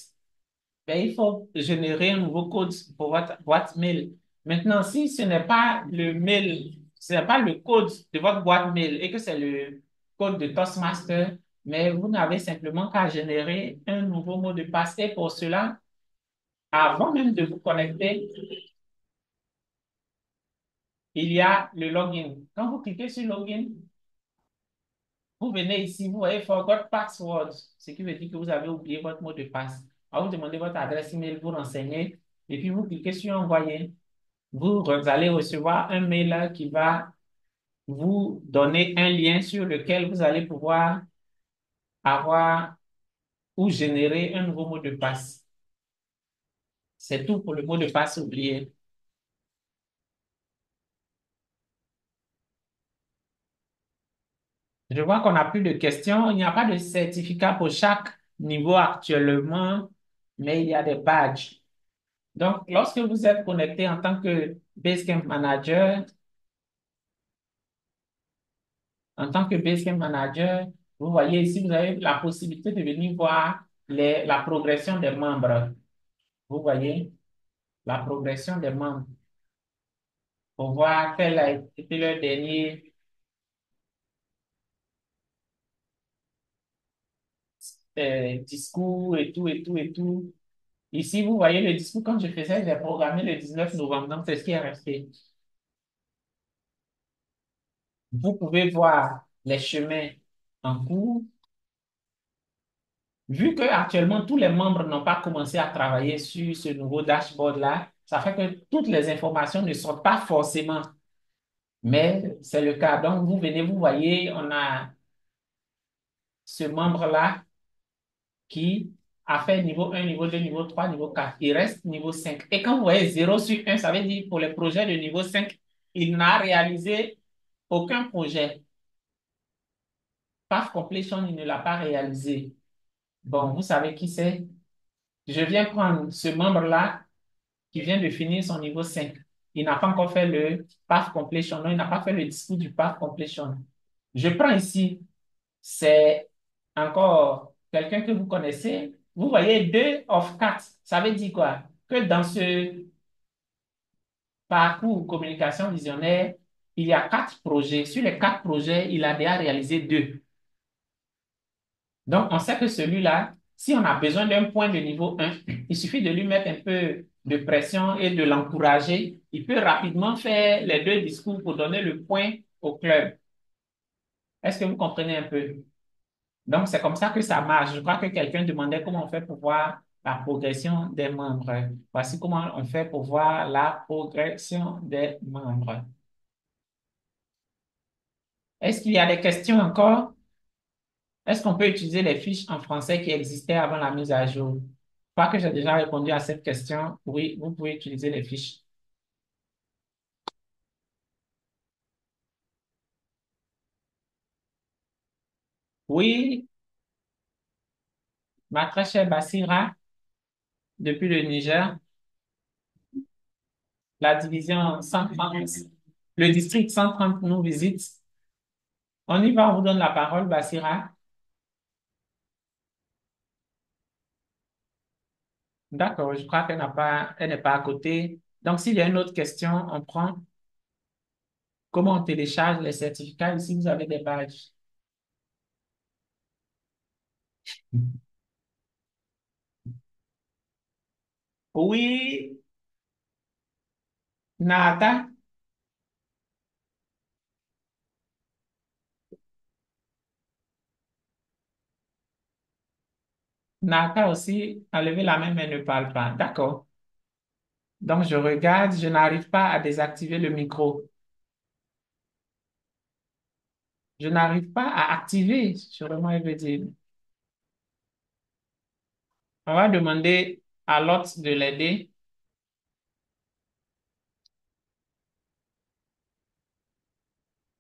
ben, il faut générer un nouveau code pour votre boîte mail. Maintenant, si ce n'est pas le mail, ce n'est pas le code de votre boîte mail et que c'est le code de Toastmaster, mais vous n'avez simplement qu'à générer un nouveau mot de passe. Et pour cela, avant même de vous connecter, il y a le login. Quand vous cliquez sur login, vous venez ici, vous voyez forgot password, ce qui veut dire que vous avez oublié votre mot de passe. Alors, vous demandez votre adresse email, vous renseignez, et puis vous cliquez sur envoyer. Vous allez recevoir un mail qui va vous donner un lien sur lequel vous allez pouvoir avoir ou générer un nouveau mot de passe. C'est tout pour le mot de passe oublié. Je vois qu'on n'a plus de questions. Il n'y a pas de certificat pour chaque niveau actuellement, mais il y a des badges. Donc, lorsque vous êtes connecté en tant que Basecamp Manager, vous voyez ici, vous avez la possibilité de venir voir la progression des membres. Vous voyez la progression des membres pour voir quel a été leur dernier discours et tout, et tout, et tout. Ici, vous voyez le discours, quand je faisais, j'ai programmé le 19 novembre, donc c'est ce qui est resté. Vous pouvez voir les chemins en cours. Vu que actuellement tous les membres n'ont pas commencé à travailler sur ce nouveau dashboard-là, ça fait que toutes les informations ne sortent pas forcément, mais c'est le cas. Donc, vous venez, vous voyez, on a ce membre-là qui a fait niveau 1, niveau 2, niveau 3, niveau 4. Il reste niveau 5. Et quand vous voyez 0/1, ça veut dire pour les projets de niveau 5, il n'a réalisé aucun projet. Path completion, il ne l'a pas réalisé. Bon, vous savez qui c'est? Je viens prendre ce membre-là qui vient de finir son niveau 5. Il n'a pas encore fait le path completion. Non, il n'a pas fait le discours du path completion. Je prends ici, c'est encore quelqu'un que vous connaissez. Vous voyez 2 of 4. Ça veut dire quoi? Que dans ce parcours communication visionnaire, il y a 4 projets. Sur les 4 projets, il a déjà réalisé 2. Donc, on sait que celui-là, si on a besoin d'un point de niveau 1, il suffit de lui mettre un peu de pression et de l'encourager. Il peut rapidement faire les 2 discours pour donner le point au club. Est-ce que vous comprenez un peu? Donc, c'est comme ça que ça marche. Je crois que quelqu'un demandait comment on fait pour voir la progression des membres. Voici comment on fait pour voir la progression des membres. Est-ce qu'il y a des questions encore? Est-ce qu'on peut utiliser les fiches en français qui existaient avant la mise à jour? Je crois que j'ai déjà répondu à cette question. Oui, vous pouvez utiliser les fiches. Oui, ma très chère Basira, depuis le Niger, la division 130, le district 130 nous visite. On y va, on vous donne la parole, Basira. D'accord, je crois elle n'est pas à côté. Donc, s'il y a une autre question, on prend comment on télécharge les certificats. Ici, vous avez des badges. Oui, nada. Nada aussi a levé la main mais ne parle pas. D'accord. Donc, je regarde, je n'arrive pas à désactiver le micro. Je n'arrive pas à activer, sûrement, il veut dire. On va demander à l'autre de l'aider.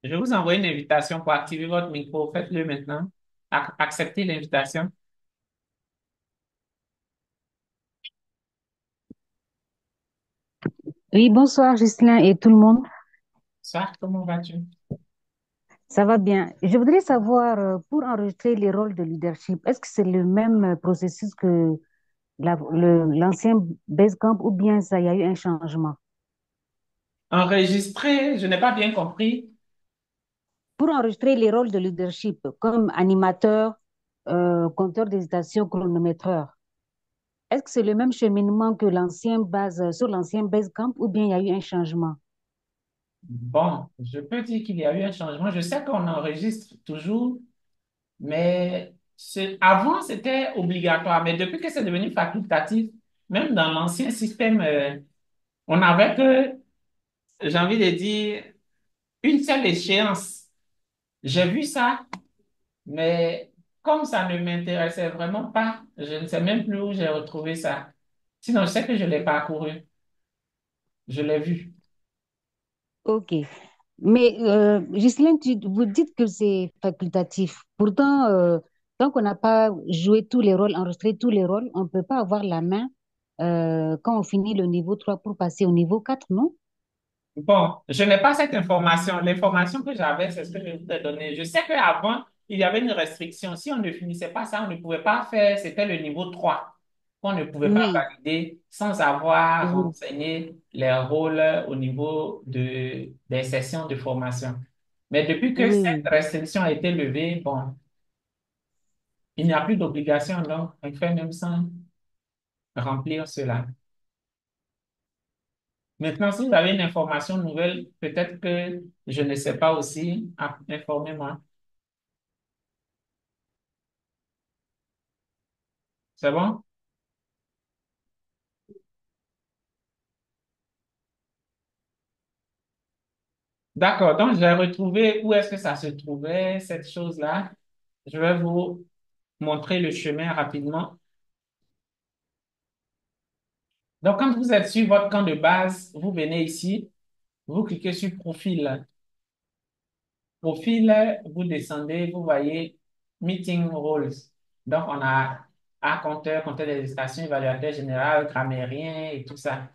Je vous envoie une invitation pour activer votre micro. Faites-le maintenant. Acceptez l'invitation. Oui, bonsoir Ghislain et tout le monde. Soit, comment vas-tu? Ça va bien. Je voudrais savoir, pour enregistrer les rôles de leadership, est-ce que c'est le même processus que l'ancien Basecamp ou bien ça, il y a eu un changement? Enregistrer, je n'ai pas bien compris. Pour enregistrer les rôles de leadership, comme animateur, compteur d'hésitation, chronométreur, est-ce que c'est le même cheminement que sur l'ancien Basecamp ou bien il y a eu un changement? Bon, je peux dire qu'il y a eu un changement. Je sais qu'on enregistre toujours, mais avant, c'était obligatoire. Mais depuis que c'est devenu facultatif, même dans l'ancien système, on n'avait que, j'ai envie de dire, une seule échéance. J'ai vu ça, mais comme ça ne m'intéressait vraiment pas, je ne sais même plus où j'ai retrouvé ça. Sinon, je sais que je l'ai parcouru, je l'ai vu. Ok. Mais Ghislaine, vous dites que c'est facultatif. Pourtant, tant qu'on n'a pas joué tous les rôles, enregistré tous les rôles, on ne peut pas avoir la main quand on finit le niveau 3 pour passer au niveau 4, non? Bon, je n'ai pas cette information. L'information que j'avais, c'est ce que je vous ai donné. Je sais qu'avant, il y avait une restriction. Si on ne finissait pas ça, on ne pouvait pas faire, c'était le niveau 3 qu'on ne pouvait pas Oui, valider sans avoir oui, renseigné les rôles au niveau des sessions de formation. Mais depuis que oui, cette oui. restriction a été levée, bon, il n'y a plus d'obligation, donc on fait même sans remplir cela. Maintenant, si vous avez une information nouvelle, peut-être que je ne sais pas aussi, informez-moi. C'est bon? D'accord. Donc, j'ai retrouvé où est-ce que ça se trouvait, cette chose-là. Je vais vous montrer le chemin rapidement. Donc, quand vous êtes sur votre camp de base, vous venez ici, vous cliquez sur Profil. Profil, vous descendez, vous voyez Meeting Roles. Donc, on a compteur, compteur des stations, évaluateur général, grammairien et tout ça.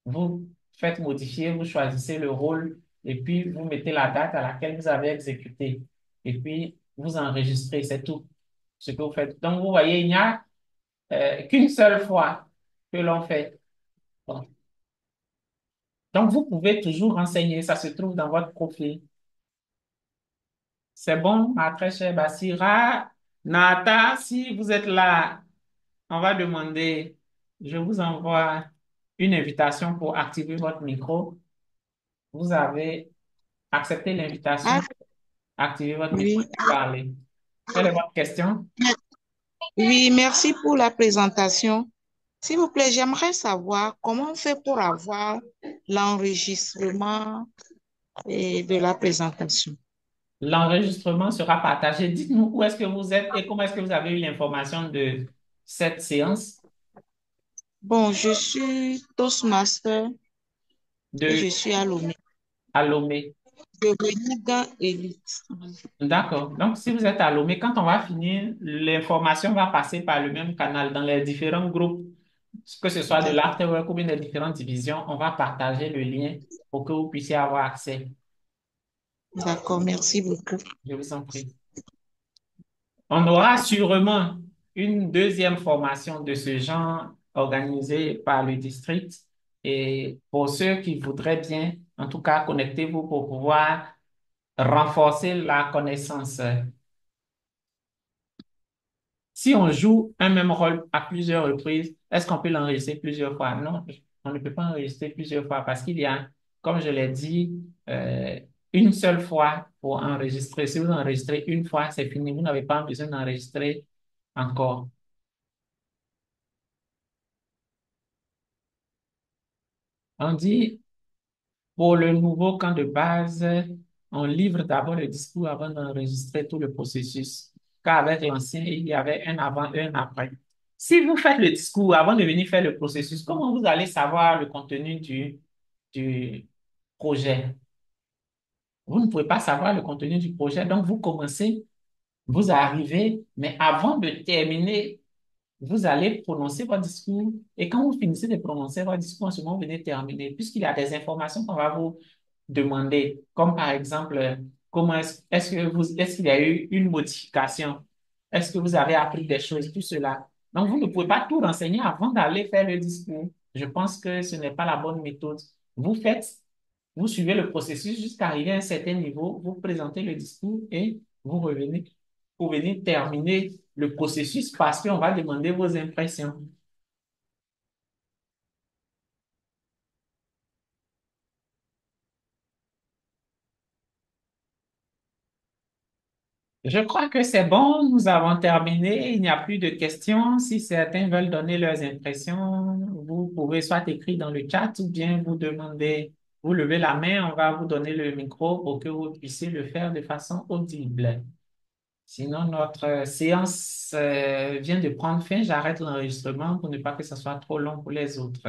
Vous faites modifier, vous choisissez le rôle et puis vous mettez la date à laquelle vous avez exécuté. Et puis, vous enregistrez, c'est tout ce que vous faites. Donc, vous voyez, il n'y a qu'une seule fois que l'on fait. Bon. Donc, vous pouvez toujours renseigner, ça se trouve dans votre profil. C'est bon, ma très chère Basira. Nata, si vous êtes là, on va demander, je vous envoie une invitation pour activer votre micro. Vous avez accepté l'invitation. Ah, Activez votre micro oui. et parlez. Quelle est votre question? Oui, merci pour la présentation. S'il vous plaît, j'aimerais savoir comment on fait pour avoir l'enregistrement de la présentation. L'enregistrement sera partagé. Dites-nous où est-ce que vous êtes et comment est-ce que vous avez eu l'information de cette séance Bon, je suis Toastmaster et de je suis à Lomé. Alomé. Je venais dans Elite. D'accord. Donc, si vous êtes à Lomé, quand on va finir, l'information va passer par le même canal dans les différents groupes, que ce soit de D'ac- l'afterwork ou bien des différentes divisions. On va partager le lien pour que vous puissiez avoir accès. D'accord, merci beaucoup. Je vous en prie. On aura sûrement une deuxième formation de ce genre organisée par le district. Et pour ceux qui voudraient bien, en tout cas, connectez-vous pour pouvoir renforcer la connaissance. Si on joue un même rôle à plusieurs reprises, est-ce qu'on peut l'enregistrer plusieurs fois? Non, on ne peut pas enregistrer plusieurs fois parce qu'il y a, comme je l'ai dit, euh, une seule fois pour enregistrer. Si vous enregistrez une fois, c'est fini. Vous n'avez pas besoin d'enregistrer encore. On dit, pour le nouveau camp de base, on livre d'abord le discours avant d'enregistrer tout le processus. Car avec l'ancien, il y avait un avant et un après. Si vous faites le discours avant de venir faire le processus, comment vous allez savoir le contenu du projet? Vous ne pouvez pas savoir le contenu du projet, donc vous commencez, vous arrivez, mais avant de terminer, vous allez prononcer votre discours et quand vous finissez de prononcer votre discours, en ce moment, vous venez terminer, puisqu'il y a des informations qu'on va vous demander, comme par exemple, comment est-ce que est-ce qu'il y a eu une modification? Est-ce que vous avez appris des choses, tout cela? Donc, vous ne pouvez pas tout renseigner avant d'aller faire le discours. Je pense que ce n'est pas la bonne méthode. Vous faites, vous suivez le processus jusqu'à arriver à un certain niveau, vous présentez le discours et vous revenez pour venir terminer le processus parce qu'on va demander vos impressions. Je crois que c'est bon, nous avons terminé, il n'y a plus de questions. Si certains veulent donner leurs impressions, vous pouvez soit écrire dans le chat ou bien vous demander, vous levez la main, on va vous donner le micro pour que vous puissiez le faire de façon audible. Sinon, notre séance vient de prendre fin. J'arrête l'enregistrement pour ne pas que ce soit trop long pour les autres.